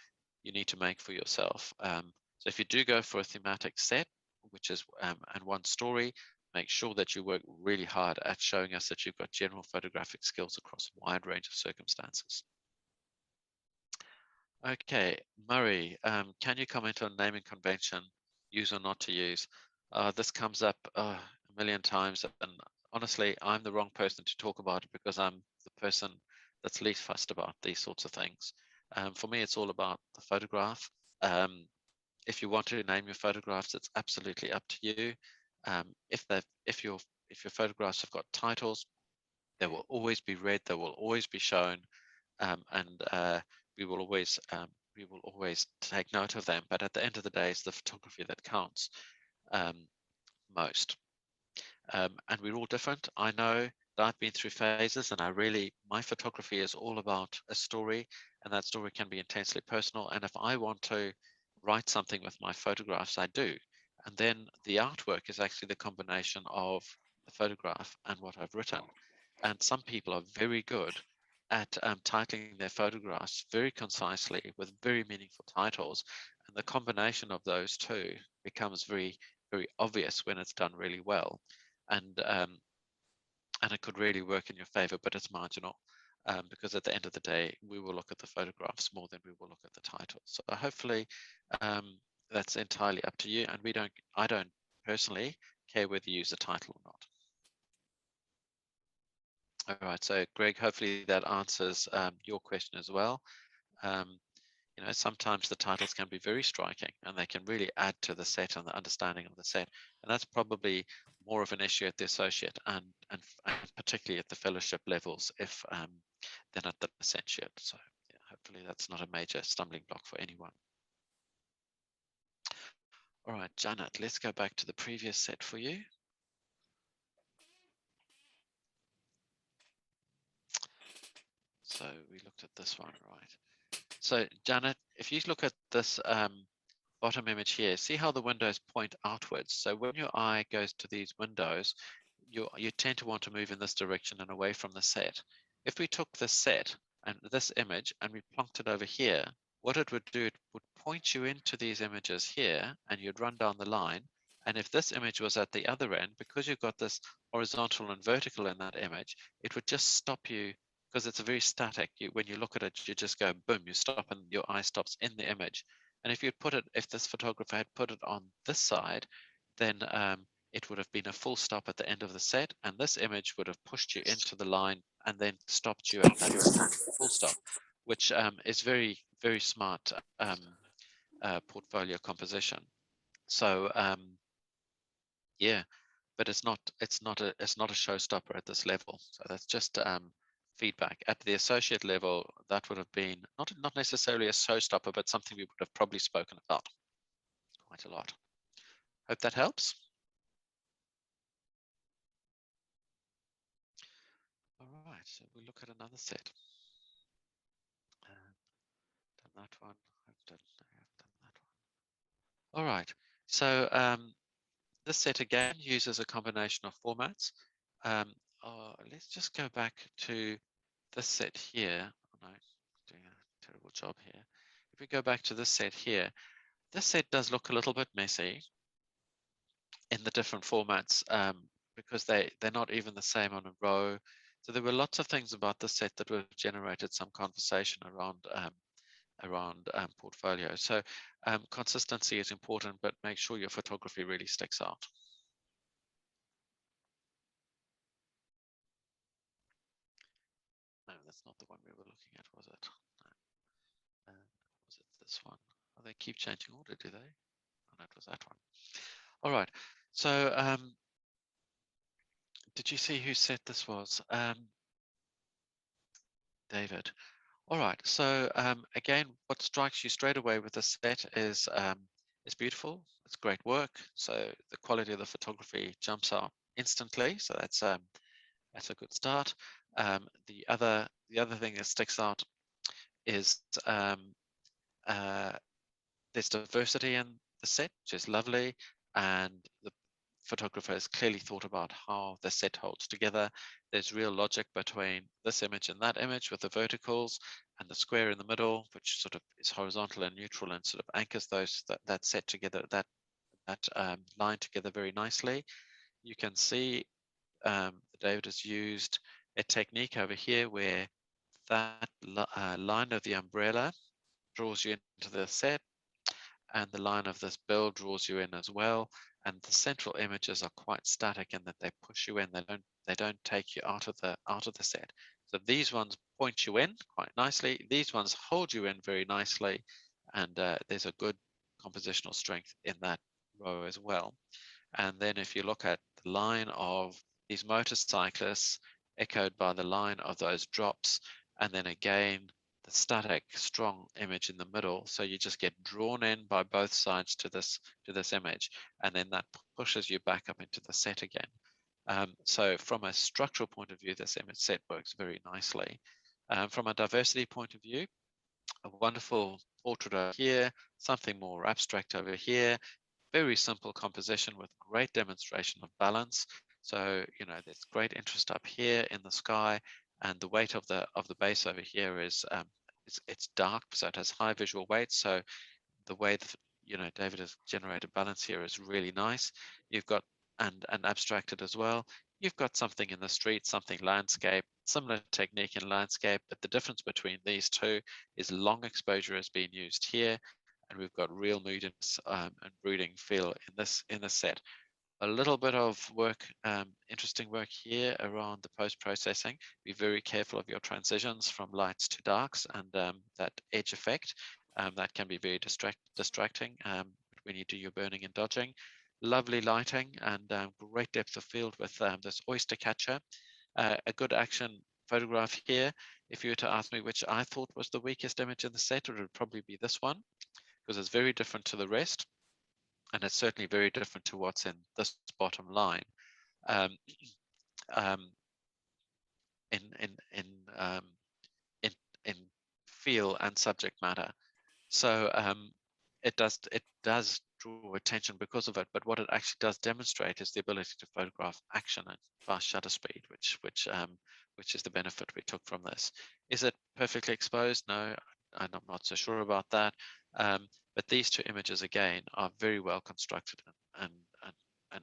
make for yourself. So if you do go for a thematic set, which is and one story, make sure that you work really hard at showing us that you've got general photographic skills across a wide range of circumstances. Okay, Murray, can you comment on naming convention, use or not to use? This comes up a million times, and honestly, I'm the wrong person to talk about it because I'm the person that's least fussed about these sorts of things. For me, it's all about the photograph. If you want to name your photographs, it's absolutely up to you. If your photographs have got titles, they will always be read. They will always be shown, and we will always take note of them. But at the end of the day, it's the photography that counts most. And we're all different. I know that I've been through phases, and my photography is all about a story, and that story can be intensely personal. And if I want to write something with my photographs, I do. And then the artwork is actually the combination of the photograph and what I've written. And some people are very good at titling their photographs very concisely with very meaningful titles. And the combination of those two becomes very, very obvious when it's done really well. And it could really work in your favor, but it's marginal because at the end of the day, we will look at the photographs more than we will look at the titles. So hopefully that's entirely up to you. And I don't personally care whether you use the title or not. All right, so Greg, hopefully that answers your question as well. You know, sometimes the titles can be very striking and they can really add to the set and the understanding of the set. And that's probably more of an issue at the associate and particularly at the fellowship levels than at the licentiate. So yeah, hopefully that's not a major stumbling block for anyone. All right, Janet, let's go back to the previous set for you. So we looked at this one, right? So Janet, if you look at this bottom image here, see how the windows point outwards. So when your eye goes to these windows, you tend to want to move in this direction and away from the set. If we took this set and this image and we plonked it over here, what it would do, it would point you into these images here and you'd run down the line. And if this image was at the other end, because you've got this horizontal and vertical in that image, it would just stop you because it's a very static. When you look at it, you just go boom, you stop and your eye stops in the image. And if this photographer had put it on this side, then it would have been a full stop at the end of the set, and this image would have pushed you into the line and then stopped you at that full stop, which is very, very smart portfolio composition. So yeah, but it's not a showstopper at this level. So that's just feedback. At the associate level, that would have been not necessarily a showstopper, but something we would have probably spoken about quite a lot. Hope that helps. All right, so we'll look at another set. Done that one. I've done that one. All right, so this set again uses a combination of formats. Let's just go back to this set here. Oh, no, doing a terrible job here. If we go back to this set here, this set does look a little bit messy in the different formats because they're not even the same on a row. So there were lots of things about this set that would have generated some conversation around portfolio. So consistency is important, but make sure your photography really sticks out. No, that's not the one we were looking at, was it? No. Was it this one? Oh, they keep changing order, do they? Oh, no, it was that one. All right. So did you see who set this was? David. All right. So again, what strikes you straight away with this set is it's beautiful. It's great work. So the quality of the photography jumps out instantly. So that's a good start. The other thing that sticks out is there's diversity in the set, which is lovely, and the photographer has clearly thought about how the set holds together. There's real logic between this image and that image with the verticals and the square in the middle, which sort of is horizontal and neutral and sort of anchors that set together, that line together very nicely. You can see David has used a technique over here where that line of the umbrella draws you into the set, and the line of this bill draws you in as well. And the central images are quite static in that they push you in. They don't take you out of the set. So these ones point you in quite nicely. These ones hold you in very nicely, and there's a good compositional strength in that row as well. And then if you look at the line of these motorcyclists echoed by the line of those drops, and then again the static strong image in the middle, so you just get drawn in by both sides to this image, and then that pushes you back up into the set again. So from a structural point of view, this image set works very nicely. From a diversity point of view, a wonderful portrait over here, something more abstract over here, very simple composition with great demonstration of balance. So, you know, there's great interest up here in the sky, and the weight of the base over here is it's dark, so it has high visual weight. So the way that, you know, David has generated balance here is really nice. You've got and abstracted as well. You've got something in the street, something landscape, similar technique in landscape, but the difference between these two is long exposure is being used here, and we've got real moodiness and brooding feel in this set. A little bit of work, interesting work here around the post-processing. Be very careful of your transitions from lights to darks and that edge effect. That can be very distracting when you do your burning and dodging. Lovely lighting and great depth of field with this oyster catcher. A good action photograph here. If you were to ask me which I thought was the weakest image in the set, it would probably be this one, because it's very different to the rest, and it's certainly very different to what's in this bottom line um, um, in, in, in, um, in, in feel and subject matter. So it does draw attention because of it, but what it actually does demonstrate is the ability to photograph action at fast shutter speed, which is the benefit we took from this. Is it perfectly exposed? No, I'm not so sure about that. But these two images again are very well constructed and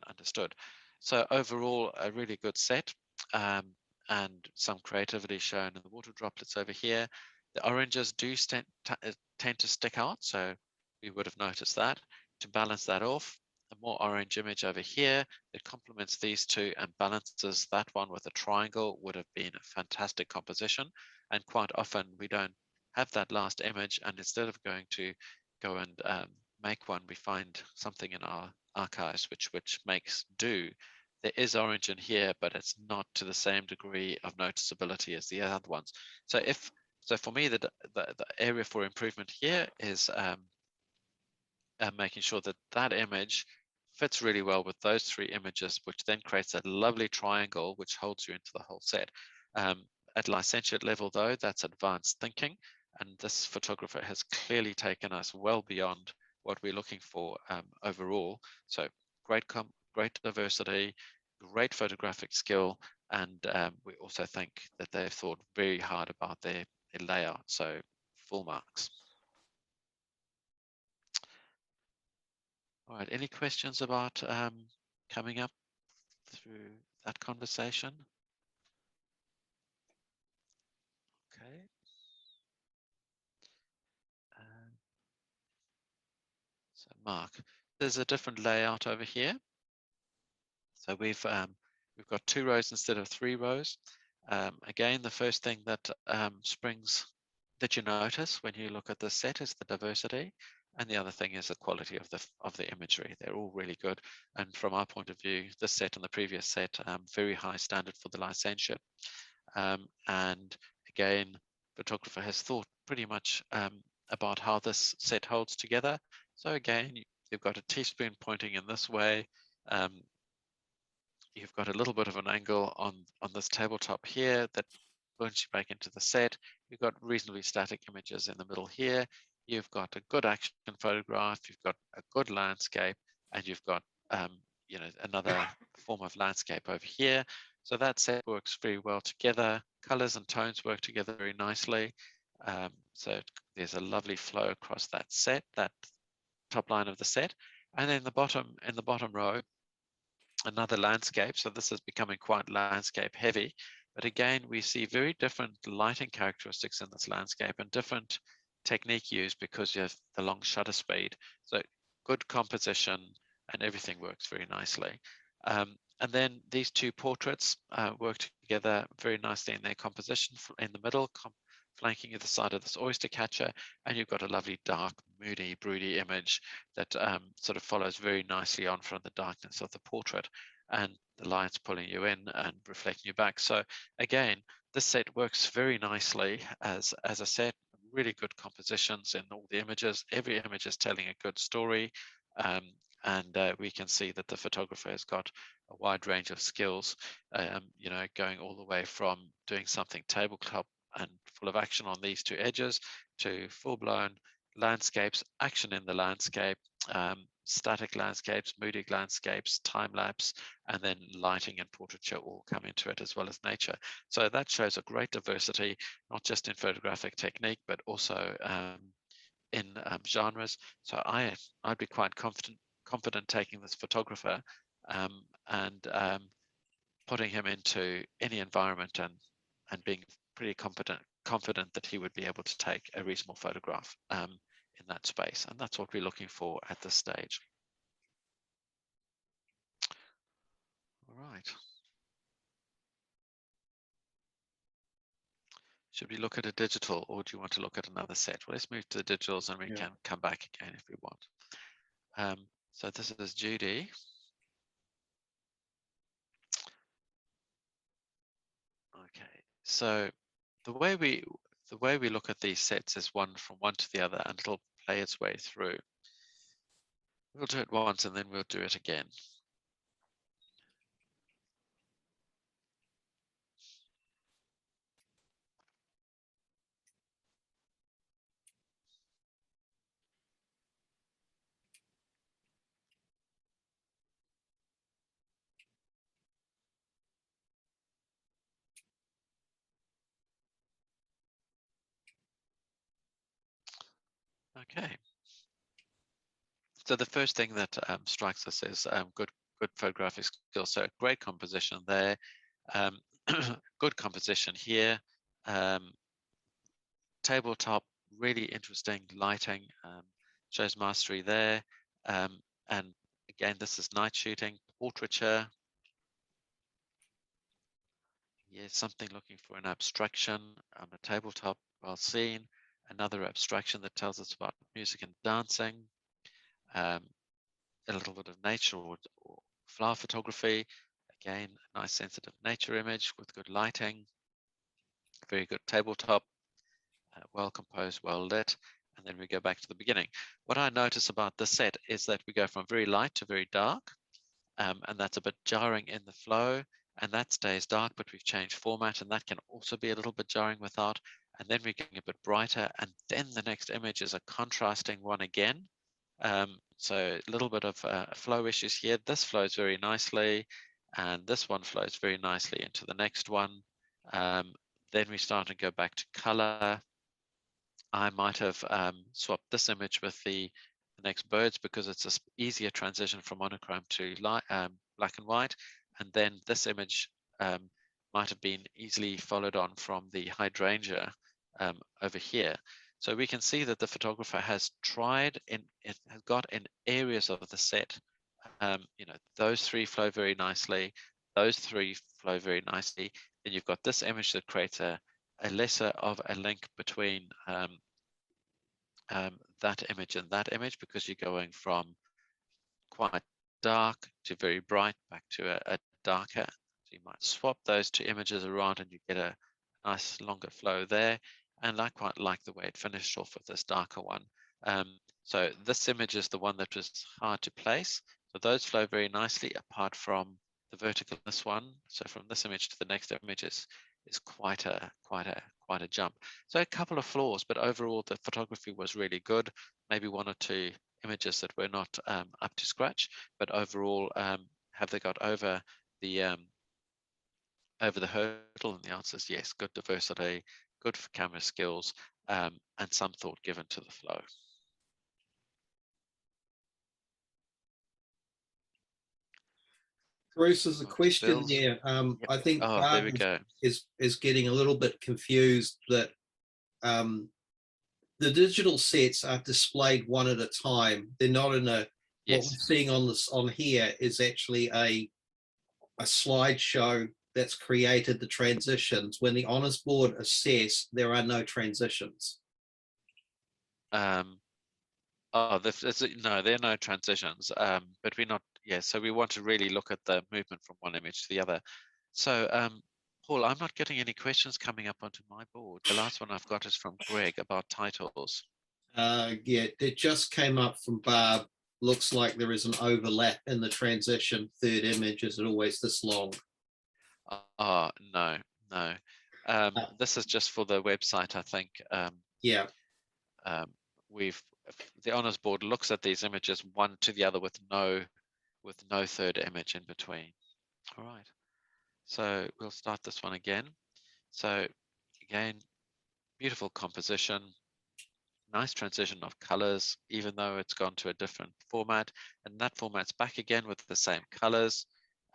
understood. So overall, a really good set, and some creativity shown in the water droplets over here. The oranges do tend to stick out, so we would have noticed that. To balance that off, a more orange image over here that complements these two and balances that one with a triangle would have been a fantastic composition. And quite often we don't have that last image, and instead of going to go and make one, we find something in our archives which makes do. There is orange in here, but it's not to the same degree of noticeability as the other ones. So for me, the area for improvement here is making sure that that image fits really well with those three images, which then creates that lovely triangle which holds you into the whole set. At licentiate level, though, that's advanced thinking, and this photographer has clearly taken us well beyond what we're looking for overall. So great diversity, great photographic skill, and we also think that they've thought very hard about their layout. So full marks. All right, any questions about coming up through that conversation? Okay. So Mark, there's a different layout over here. So we've got 2 rows instead of 3 rows. Again, the first thing that that you notice when you look at the set is the diversity, and the other thing is the quality of the imagery. They're all really good, and from our point of view, this set and the previous set, very high standard for the licentiate. And again, photographer has thought pretty much about how this set holds together. So again, you've got a teaspoon pointing in this way. You've got a little bit of an angle on this tabletop here that burns you back into the set. You've got reasonably static images in the middle here. You've got a good action photograph. You've got a good landscape, and you've got you know, another form of landscape over here. So that set works very well together. Colors and tones work together very nicely. So there's a lovely flow across that set, that top line of the set. And then in the bottom row, another landscape. So this is becoming quite landscape heavy. But again, we see very different lighting characteristics in this landscape and different technique used because you have the long shutter speed. So good composition and everything works very nicely. And then these 2 portraits work together very nicely in their composition in the middle, flanking either side of this oyster catcher, and you've got a lovely dark, moody, broody image that sort of follows very nicely on from the darkness of the portrait, and the light's pulling you in and reflecting you back. So again, this set works very nicely as a set. Really good compositions in all the images. Every image is telling a good story, and we can see that the photographer has got a wide range of skills, you know, going all the way from doing something tabletop and full of action on these 2 edges to full-blown landscapes, action in the landscape, static landscapes, moody landscapes, time-lapse, and then lighting and portraiture all come into it, as well as nature. So that shows a great diversity, not just in photographic technique, but also in genres. So I'd be quite confident taking this photographer and putting him into any environment and being pretty confident that he would be able to take a reasonable photograph in that space. And that's what we're looking for at this stage. All right. Should we look at a digital, or do you want to look at another set? Well, let's move to the digitals, and we can come back again if we want. So this is Judy. Okay, so the way we look at these sets is from one to the other, and it'll play its way through. We'll do it once, and then we'll do it again. Okay. So the first thing that strikes us is good photographic skills. So great composition there, good composition here, tabletop, really interesting lighting, shows mastery there. And again, this is night shooting, portraiture. Yeah, something looking for an abstraction on a tabletop, well seen. Another abstraction that tells us about music and dancing. a little bit of nature or flower photography. Again, a nice sensitive nature image with good lighting, very good tabletop, well composed, well lit. And then we go back to the beginning. What I notice about this set is that we go from very light to very dark, and that's a bit jarring in the flow, and that stays dark, but we've changed format, and that can also be a little bit jarring without. And then we're getting a bit brighter, and then the next image is a contrasting one again. So a little bit of flow issues here. This flows very nicely, and this one flows very nicely into the next one. Then we start to go back to color. I might have swapped this image with the next birds because it's an easier transition from monochrome to black and white. And then this image might have been easily followed on from the hydrangea over here. So we can see that the photographer has tried it has got in areas of the set. Those three flow very nicely. Those three flow very nicely. Then you've got this image that creates a lesser of a link between that image and that image, because you're going from quite dark to very bright back to a darker. So you might swap those two images around and you get a nice longer flow there. And I quite like the way it finished off with this darker one. So this image is the one that was hard to place. So those flow very nicely apart from the vertical, this one. So from this image to the next image is quite a jump. So a couple of flaws, but overall the photography was really good. Maybe one or two images that were not up to scratch, but overall, have they got over the hurdle? And the answer is yes. Good diversity, good for camera skills, and some thought given to the flow. Bruce, there's a question Bills. here. Yep. I think Oh, there we go. is getting a little bit confused that the digital sets are displayed one at a time. They're not in a, Yes. what we're seeing on here is actually a slideshow that's created the transitions. When the Honours Board assess, there are no transitions. No, there are no transitions, but we're not, so we want to really look at the movement from one image to the other. So, Paul, I'm not getting any questions coming up onto my board. The last one I've got is from Greg about titles. Yeah, it just came up from Barb. Looks like there is an overlap in the transition. Third image, is it always this long? No. This is just for the website, I think. Yeah. The Honours Board looks at these images one to the other with no third image in between. All right. So we'll start this one again. So again, beautiful composition, nice transition of colors, even though it's gone to a different format, and that format's back again with the same colors.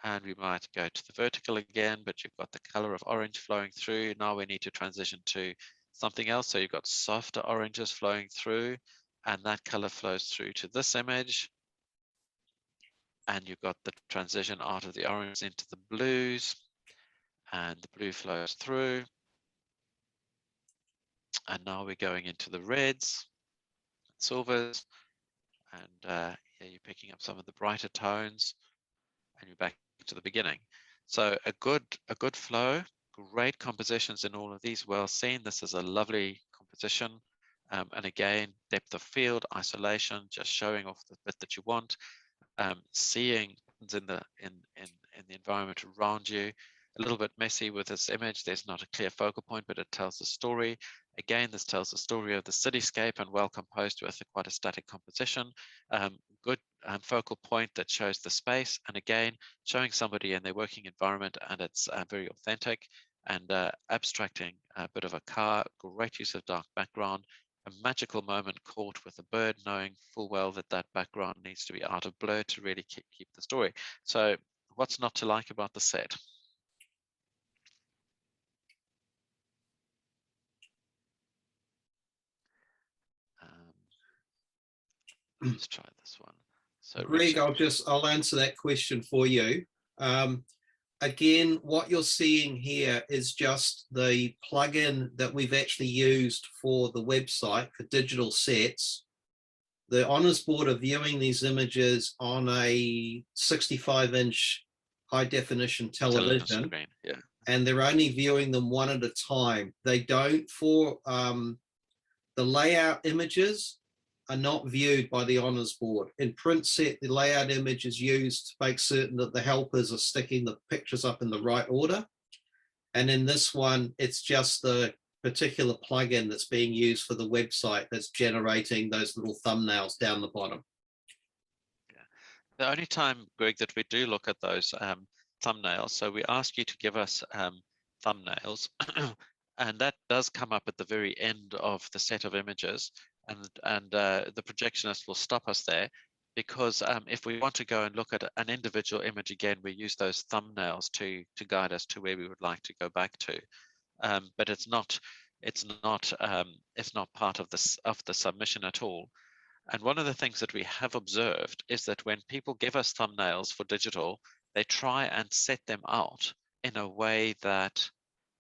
And we might go to the vertical again, but you've got the color of orange flowing through. Now we need to transition to something else. So you've got softer oranges flowing through, and that color flows through to this image. And you've got the transition out of the orange into the blues, and the blue flows through. And now we're going into the reds, silvers, and you're picking up some of the brighter tones, and you're back to the beginning. So a good flow, great compositions in all of these, well seen. This is a lovely composition. And again, depth of field, isolation, just showing off the bit that you want, seeing in the environment around you. A little bit messy with this image. There's not a clear focal point, but it tells the story. Again, this tells the story of the cityscape and well composed with quite a static composition. Good focal point that shows the space, and again, showing somebody in their working environment, and it's very authentic, and abstracting a bit of a car. Great use of dark background. A magical moment caught with a bird, knowing full well that that background needs to be out of blur to really keep the story. So what's not to like about the set? Let's try this one. So Greg, Richard, I'll answer that question for you. Again, what you're seeing here is just the plugin that we've actually used for the website for digital sets. the Honours Board are viewing these images on a 65-inch high definition television, screen, yeah. and they're only viewing them one at a time. They don't, for the layout images are not viewed by the Honours Board. In print set, the layout image is used to make certain that the helpers are sticking the pictures up in the right order. And in this one, it's just the particular plugin that's being used for the website that's generating those little thumbnails down the bottom. Yeah. The only time, Greg, that we do look at those thumbnails, so we ask you to give us thumbnails, and that does come up at the very end of the set of images, and the projectionist will stop us there, because if we want to go and look at an individual image again, we use those thumbnails to guide us to where we would like to go back to. But it's not part of the submission at all. And one of the things that we have observed is that when people give us thumbnails for digital, they try and set them out in a way that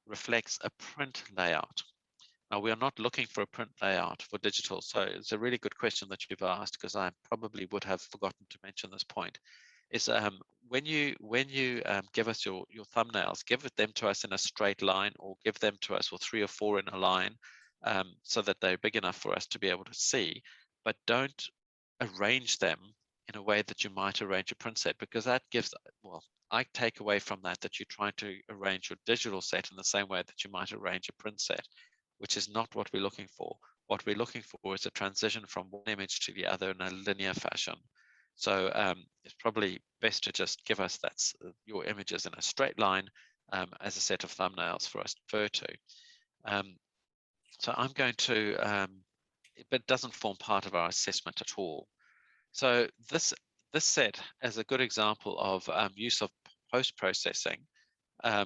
reflects a print layout. Now, we are not looking for a print layout for digital, so it's a really good question that you've asked, because I probably would have forgotten to mention this point. Is when you give us your thumbnails, give them to us in a straight line, or give them to us with 3 or 4 in a line, so that they're big enough for us to be able to see, but don't arrange them in a way that you might arrange a print set, because that gives, well, I take away from that you're trying to arrange your digital set in the same way that you might arrange a print set, which is not what we're looking for. What we're looking for is a transition from one image to the other in a linear fashion. So it's probably best to just give us your images in a straight line as a set of thumbnails for us to refer to. So I'm going to, but it doesn't form part of our assessment at all. So this set is a good example of use of post-processing to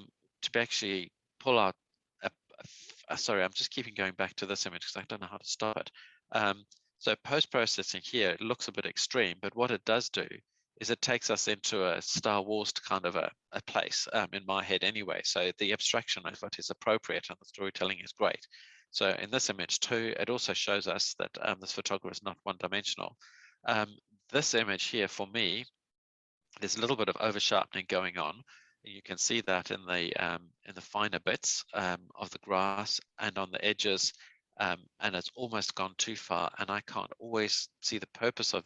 actually pull out sorry, I'm just keeping going back to this image because I don't know how to stop it. So post-processing here, it looks a bit extreme, but what it does do is it takes us into a Star Wars kind of a place in my head anyway. So the abstraction of it is appropriate and the storytelling is great. So in this image too, it also shows us that this photographer is not one-dimensional. This image here, for me, there's a little bit of over sharpening going on. You can see that in the finer bits of the grass and on the edges, and it's almost gone too far. And I can't always see the purpose of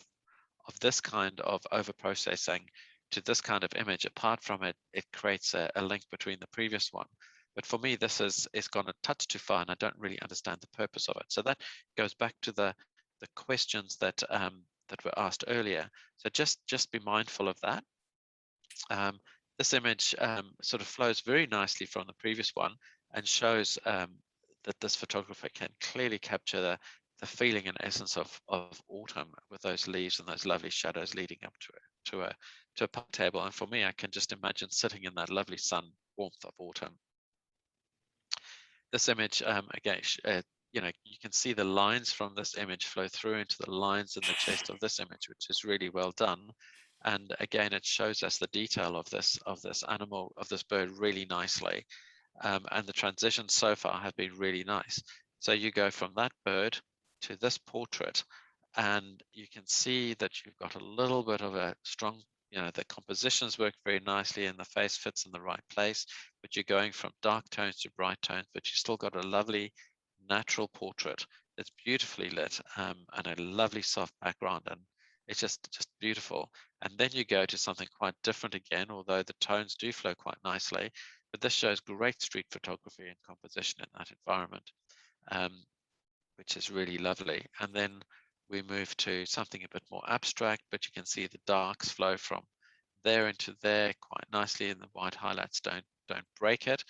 this kind of over processing to this kind of image. Apart from it creates a link between the previous one. But for me, this is gone a touch too far, and I don't really understand the purpose of it. So that goes back to the questions that were asked earlier. So just be mindful of that. This image sort of flows very nicely from the previous one and shows that this photographer can clearly capture the feeling and essence of autumn with those leaves and those lovely shadows leading up to a pub table. And for me, I can just imagine sitting in that lovely sun warmth of autumn. This image, again, you can see the lines from this image flow through into the lines in the chest of this image, which is really well done. And again, it shows us the detail of this animal, of this bird, really nicely. And the transitions so far have been really nice. So you go from that bird to this portrait, and you can see that you've got a little bit of a strong, the compositions work very nicely and the face fits in the right place, but you're going from dark tones to bright tones, but you still got a lovely natural portrait that's beautifully lit and a lovely soft background, and it's just beautiful. And then you go to something quite different again, although the tones do flow quite nicely, but this shows great street photography and composition in that environment, which is really lovely. And then we move to something a bit more abstract, but you can see the darks flow from there into there quite nicely, and the white highlights don't break it.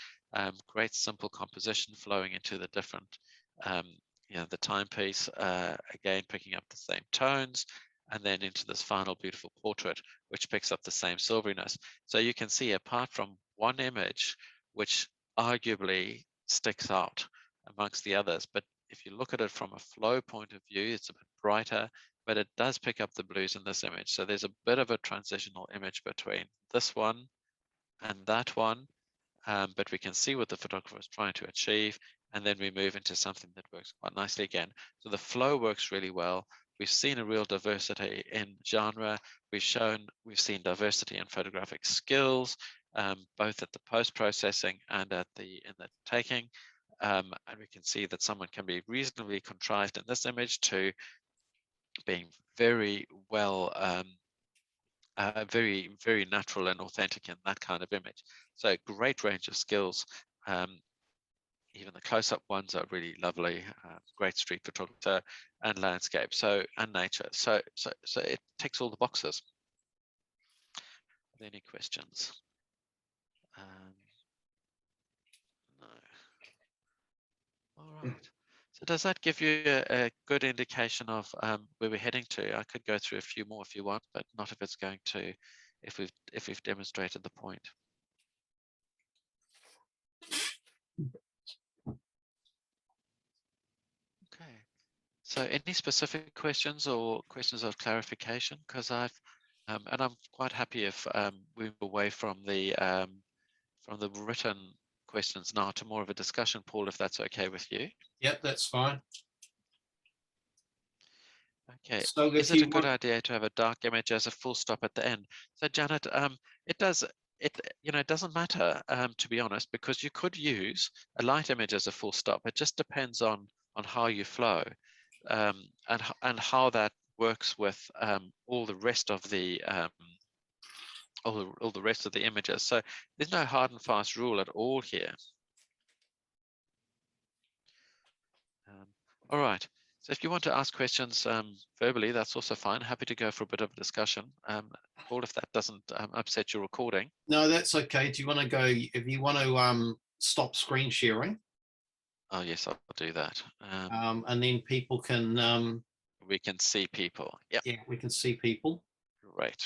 Great simple composition flowing into the different, the timepiece, again picking up the same tones, and then into this final beautiful portrait, which picks up the same silveriness. So you can see, apart from one image, which arguably sticks out amongst the others, but if you look at it from a flow point of view, it's a bit brighter, but it does pick up the blues in this image. So there's a bit of a transitional image between this one and that one, but we can see what the photographer is trying to achieve, and then we move into something that works quite nicely again. So the flow works really well. we've seen a real diversity in genre. We've seen diversity in photographic skills, both at the post-processing and in the taking. And we can see that someone can be reasonably contrived in this image to being very well, very, very natural and authentic in that kind of image. So great range of skills. Even the close-up ones are really lovely. Great street photographer and landscape, and nature. So it ticks all the boxes. Are there any questions? No. All right. So does that give you a good indication of where we're heading to? I could go through a few more if you want, but not if it's going to, if we've demonstrated the point. Okay. So any specific questions or questions of clarification? Because and I'm quite happy if we move away from the written questions now to more of a discussion, Paul, if that's okay with you. Yep, that's fine. Okay. So Is it a good idea to have a dark image as a full stop at the end? So Janet, it doesn't matter, to be honest, because you could use a light image as a full stop. It just depends on how you flow, and how that works with all the rest of the all the rest of the images. So there's no hard and fast rule at all here. All right. So if you want to ask questions verbally, that's also fine. Happy to go for a bit of a discussion. Paul, if that doesn't upset your recording. No, that's okay. Do you want to go, if you want to stop screen sharing? Oh, yes, I'll do that. And then people can... we can see people. Yep. Yeah, we can see people. Right.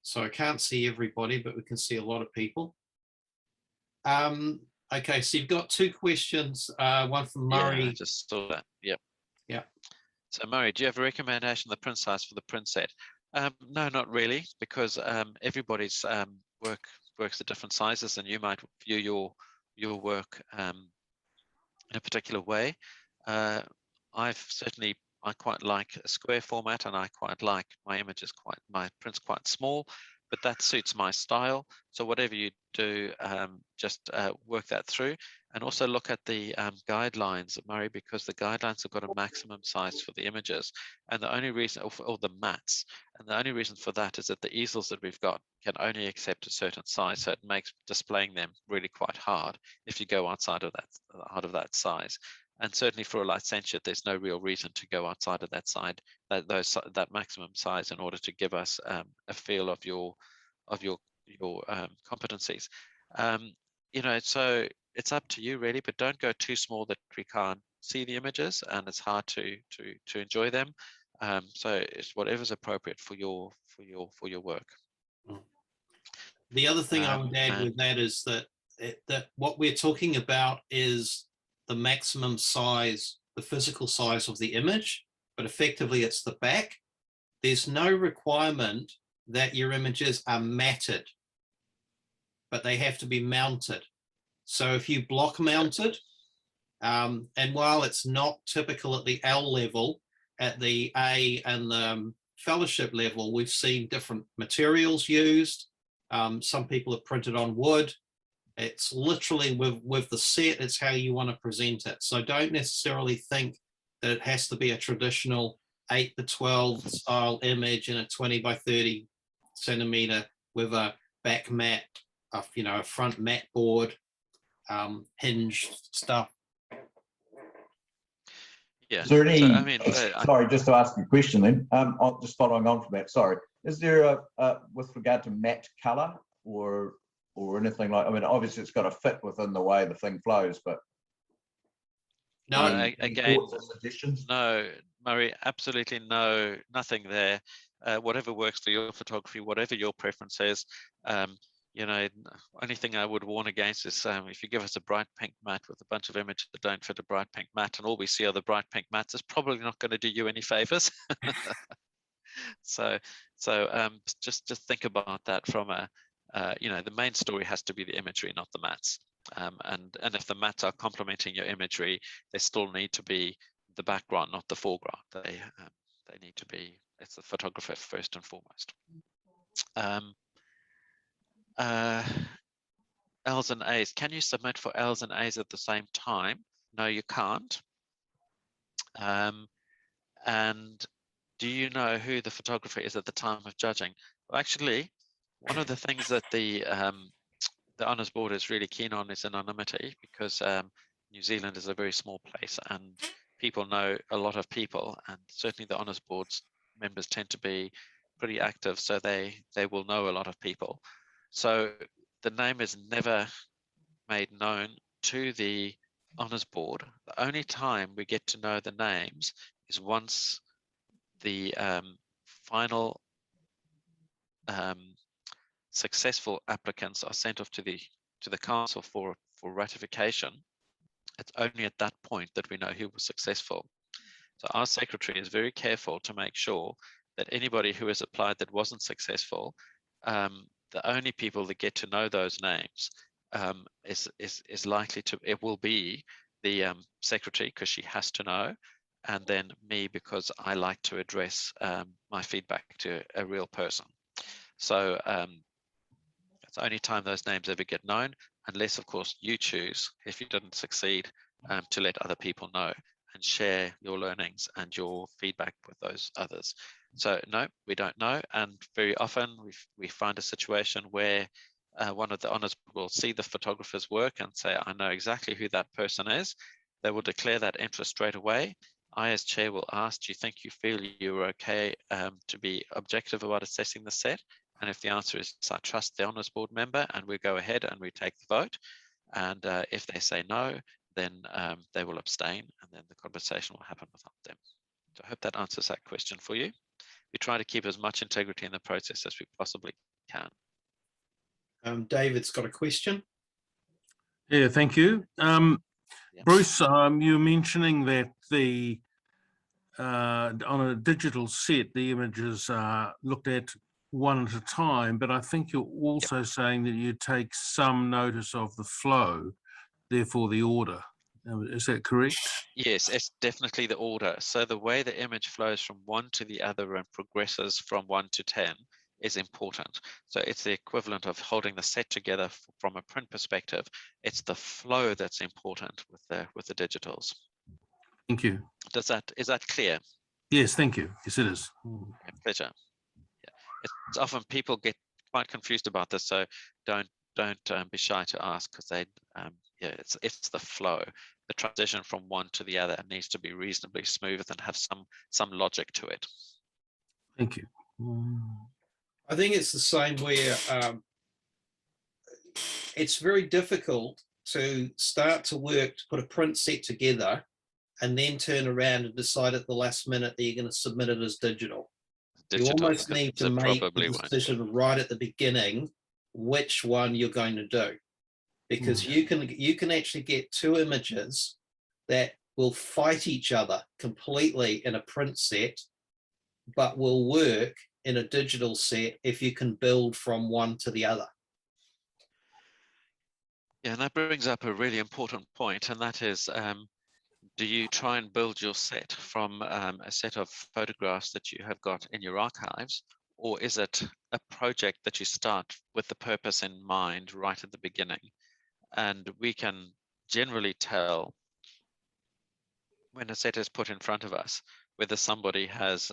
So I can't see everybody, but we can see a lot of people. Okay, so you've got two questions. One from Murray. Yeah, I just saw that. Yep. Yeah. So Murray, do you have a recommendation of the print size for the print set? No, not really, because everybody's works at different sizes, and you might view your work in a particular way. I quite like a square format, and I quite like my print's quite small, but that suits my style. So whatever you do, just work that through, and also look at the guidelines, Murray, because the guidelines have got a maximum size for the images, and the only reason, or the mats, and the only reason for that is that the easels that we've got can only accept a certain size, so it makes displaying them really quite hard if you go outside of that size. And certainly for a licentiate, there's no real reason to go outside of that maximum size in order to give us a feel of your competencies. So it's up to you really, but don't go too small that we can't see the images and it's hard to enjoy them. So it's whatever's appropriate for your work. The other thing I would add with that is that what we're talking about is the maximum size, the physical size of the image, but effectively it's the back. There's no requirement that your images are matted, but they have to be mounted. So if you block mounted, and while it's not typical at the L level, at the A and the fellowship level, we've seen different materials used. Some people have printed on wood. It's literally with the set, it's how you want to present it. So don't necessarily think that it has to be a traditional 8:12 style image in a 20 by 30 centimeter with a back mat, a front mat board, hinge stuff. Yeah. Is there any? So, sorry, just to ask a question then. Just following on from that. Sorry, is there with regard to matte color or anything like? I mean, obviously it's got to fit within the way the thing flows, but no. Again, suggestions? No, Murray, absolutely no, nothing there. Whatever works for your photography, whatever your preference is. Only thing I would warn against is if you give us a bright pink mat with a bunch of images that don't fit a bright pink mat, and all we see are the bright pink mats, it's probably not going to do you any favors. So just think about that from a you know, the main story has to be the imagery, not the mats. And if the mats are complementing your imagery, they still need to be the background, not the foreground. They need to be, it's the photographer first and foremost. L's and A's. Can you submit for L's and A's at the same time? No, you can't. And do you know who the photographer is at the time of judging? Well, actually, one of the things that the Honours Board is really keen on is anonymity, because New Zealand is a very small place and people know a lot of people, and certainly the Honours Board's members tend to be pretty active, so they will know a lot of people. So the name is never made known to the Honours Board. The only time we get to know the names is once the final successful applicants are sent off to the council for ratification. It's only at that point that we know who was successful. So our secretary is very careful to make sure that anybody who has applied that wasn't successful, the only people that get to know those names is likely to, it will be the secretary, because she has to know, and then me, because I like to address my feedback to a real person. So it's the only time those names ever get known, unless of course you choose, if you didn't succeed, to let other people know and share your learnings and your feedback with those others. So no, we don't know, and very often we find a situation where one of the Honours will see the photographer's work and say, I know exactly who that person is. They will declare that interest straight away. I, as chair, will ask, do you think you feel you're okay to be objective about assessing the set? And if the answer is, I trust the Honours Board member, and we go ahead and we take the vote. And if they say no, then they will abstain, and then the conversation will happen without them. So I hope that answers that question for you. We try to keep as much integrity in the process as we possibly can. David's got a question. Yeah, thank you. Yeah. Bruce, you're mentioning that the on a digital set, the images are looked at one at a time, but I think you're also saying that you take some notice of the flow, therefore the order. Is that correct? Yes, it's definitely the order. So the way the image flows from one to the other and progresses from 1 to 10 is important. So it's the equivalent of holding the set together from a print perspective. It's the flow that's important with the digitals. Thank you. Is that clear? Yes, thank you. Yes, it is. Okay, pleasure. Yeah. It's often people get quite confused about this, so don't be shy to ask, because they it's the flow. The transition from one to the other needs to be reasonably smooth and have some logic to it. Thank you. I think it's the same where it's very difficult to start to work to put a print set together and then turn around and decide at the last minute that you're going to submit it as digital. You almost need to make the decision right at the beginning which one you're going to do, because you can actually get two images that will fight each other completely in a print set, but will work in a digital set if you can build from one to the other. Yeah, and that brings up a really important point, and that is, do you try and build your set from a set of photographs that you have got in your archives, or is it a project that you start with the purpose in mind right at the beginning? And we can generally tell when a set is put in front of us whether somebody has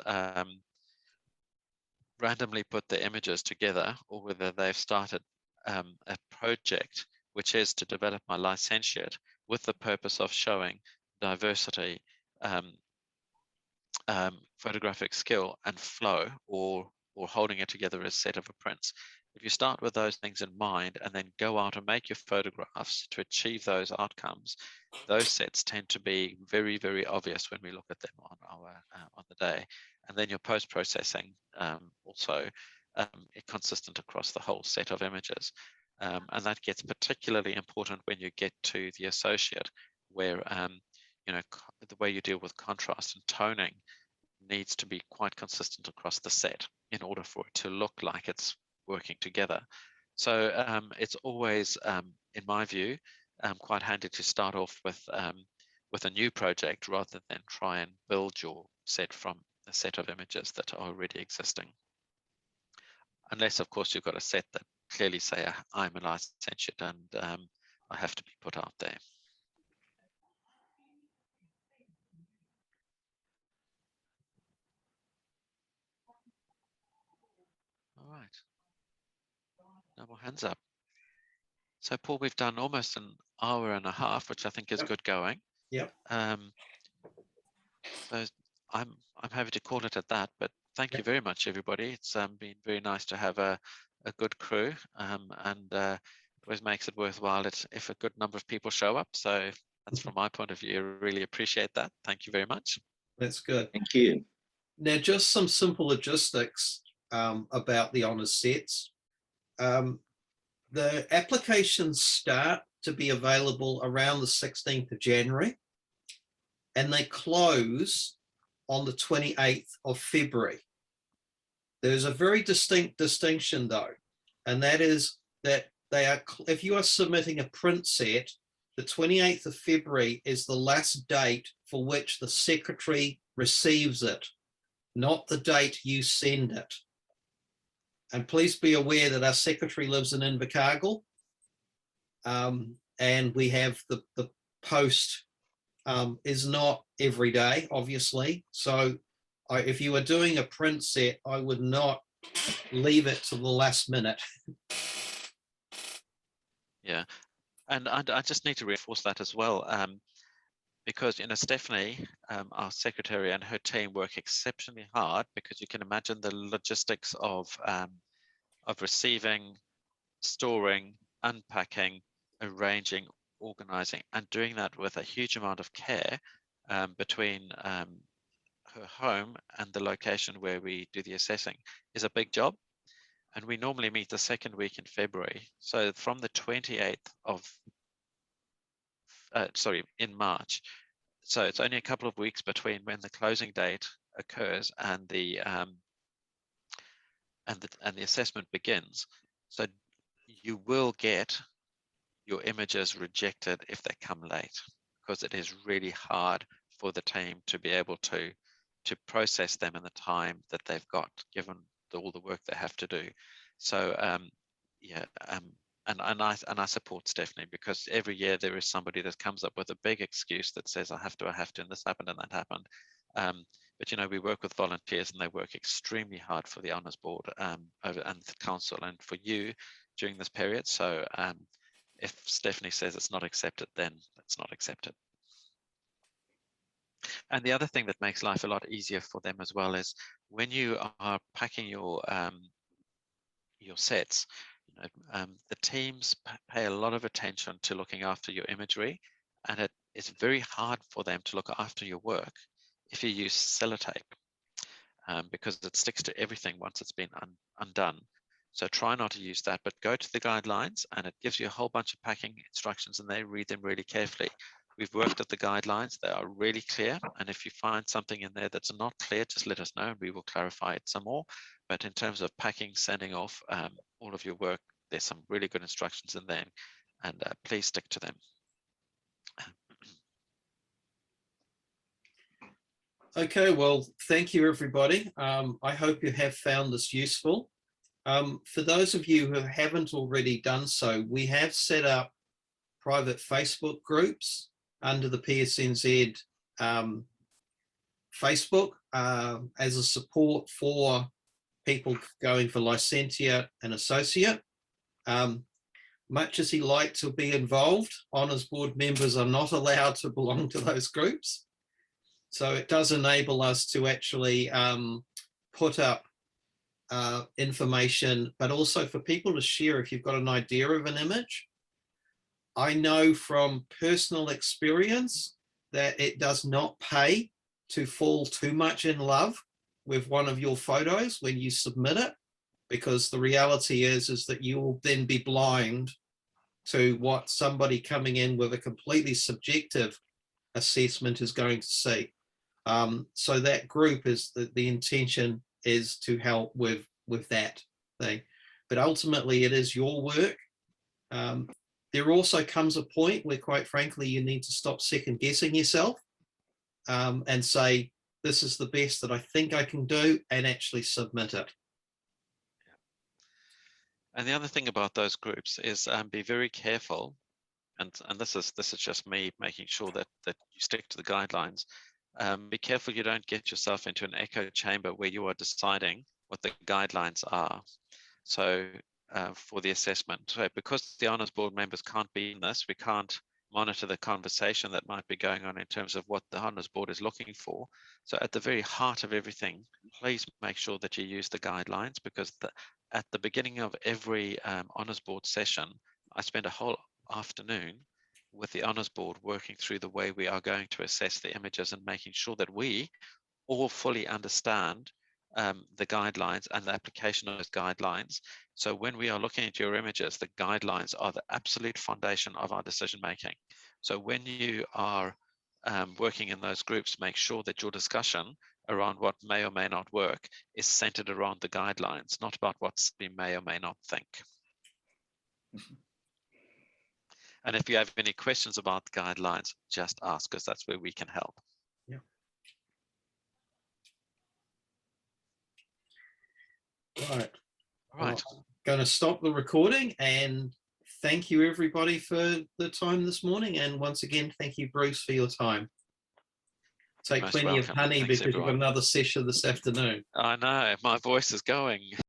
randomly put the images together, or whether they've started a project which is to develop my licentiate with the purpose of showing diversity, photographic skill and flow, or holding it together as a set of prints. If you start with those things in mind and then go out and make your photographs to achieve those outcomes, those sets tend to be very, very obvious when we look at them on the day. And then your post-processing also consistent across the whole set of images. And that gets particularly important when you get to the associate, where the way you deal with contrast and toning needs to be quite consistent across the set in order for it to look like it's working together. So it's always, in my view, quite handy to start off with a new project rather than try and build your set from a set of images that are already existing. Unless, of course, you've got a set that clearly say I'm a licentiate and I have to be put out there. All right. No more hands up. So, Paul, we've done almost an hour and a half, which I think is good going. Yep. So I'm happy to call it at that. But thank you very much, everybody. It's been very nice to have a good crew, and always makes it worthwhile if a good number of people show up. So that's from my point of view. I really appreciate that. Thank you very much. That's good. Thank you. Now, just some simple logistics about the honours sets. The applications start to be available around the 16th of January, and they close on the 28th of February. There's a very distinct distinction, though, and that is that they are, if you are submitting a print set, the 28th of February is the last date for which the secretary receives it, not the date you send it. And please be aware that our secretary lives in Invercargill, and we have the post is not every day, obviously. So if you are doing a print set, I would not leave it to the last minute. Yeah, and I just need to reinforce that as well, because Stephanie, our secretary, and her team work exceptionally hard, because you can imagine the logistics of receiving, storing, unpacking, arranging, organizing, and doing that with a huge amount of care between her home and the location where we do the assessing is a big job. And we normally meet the second week in February. So from the 28th of, in March. So it's only a couple of weeks between when the closing date occurs and the assessment begins. So you will get your images rejected if they come late, because it is really hard for the team to be able to process them in the time that they've got, given all the work they have to do. So and I support Stephanie, because every year there is somebody that comes up with a big excuse that says I have to, and this happened and that happened. But we work with volunteers, and they work extremely hard for the Honours Board and the council and for you during this period. So if Stephanie says it's not accepted, then it's not accepted. And the other thing that makes life a lot easier for them as well is when you are packing your sets, the teams pay a lot of attention to looking after your imagery, and it is very hard for them to look after your work if you use sellotape, because it sticks to everything once it's been undone. So try not to use that, but go to the guidelines, and it gives you a whole bunch of packing instructions, and they read them really carefully. We've worked at the guidelines. They are really clear. And if you find something in there that's not clear, just let us know and we will clarify it some more. But in terms of packing, sending off all of your work, there's some really good instructions in there, and please stick to them. Okay, well, thank you, everybody. I hope you have found this useful. For those of you who haven't already done so, we have set up private Facebook groups under the PSNZ Facebook as a support for people going for licentiate and associate. Much as he liked to be involved, Honours Board members are not allowed to belong to those groups. So it does enable us to actually put up information, but also for people to share if you've got an idea of an image. I know from personal experience that it does not pay to fall too much in love with one of your photos when you submit it, because the reality is that you will then be blind to what somebody coming in with a completely subjective assessment is going to see. So that group is the intention is to help with that thing. but ultimately it is your work. There also comes a point where, quite frankly, you need to stop second guessing yourself and say, this is the best that I think I can do, and actually submit it. And the other thing about those groups is be very careful, and this is just me making sure that you stick to the guidelines. Be careful you don't get yourself into an echo chamber where you are deciding what the guidelines are. So for the assessment, so because the Honours Board members can't be in this, we can't monitor the conversation that might be going on in terms of what the Honours Board is looking for. So at the very heart of everything, please make sure that you use the guidelines, because at the beginning of every Honours Board session, I spend a whole afternoon with the Honours Board working through the way we are going to assess the images and making sure that we all fully understand the guidelines and the application of those guidelines. So when we are looking at your images, the guidelines are the absolute foundation of our decision making. So when you are working in those groups, make sure that your discussion around what may or may not work is centered around the guidelines, not about what we may or may not think. And if you have any questions about the guidelines, just ask us. That's where we can help. Yeah. Right. All right. I'm going to stop the recording, and thank you everybody for the time this morning. And once again, thank you, Bruce, for your time. Take plenty of honey, because you've got another session this afternoon. I know, my voice is going.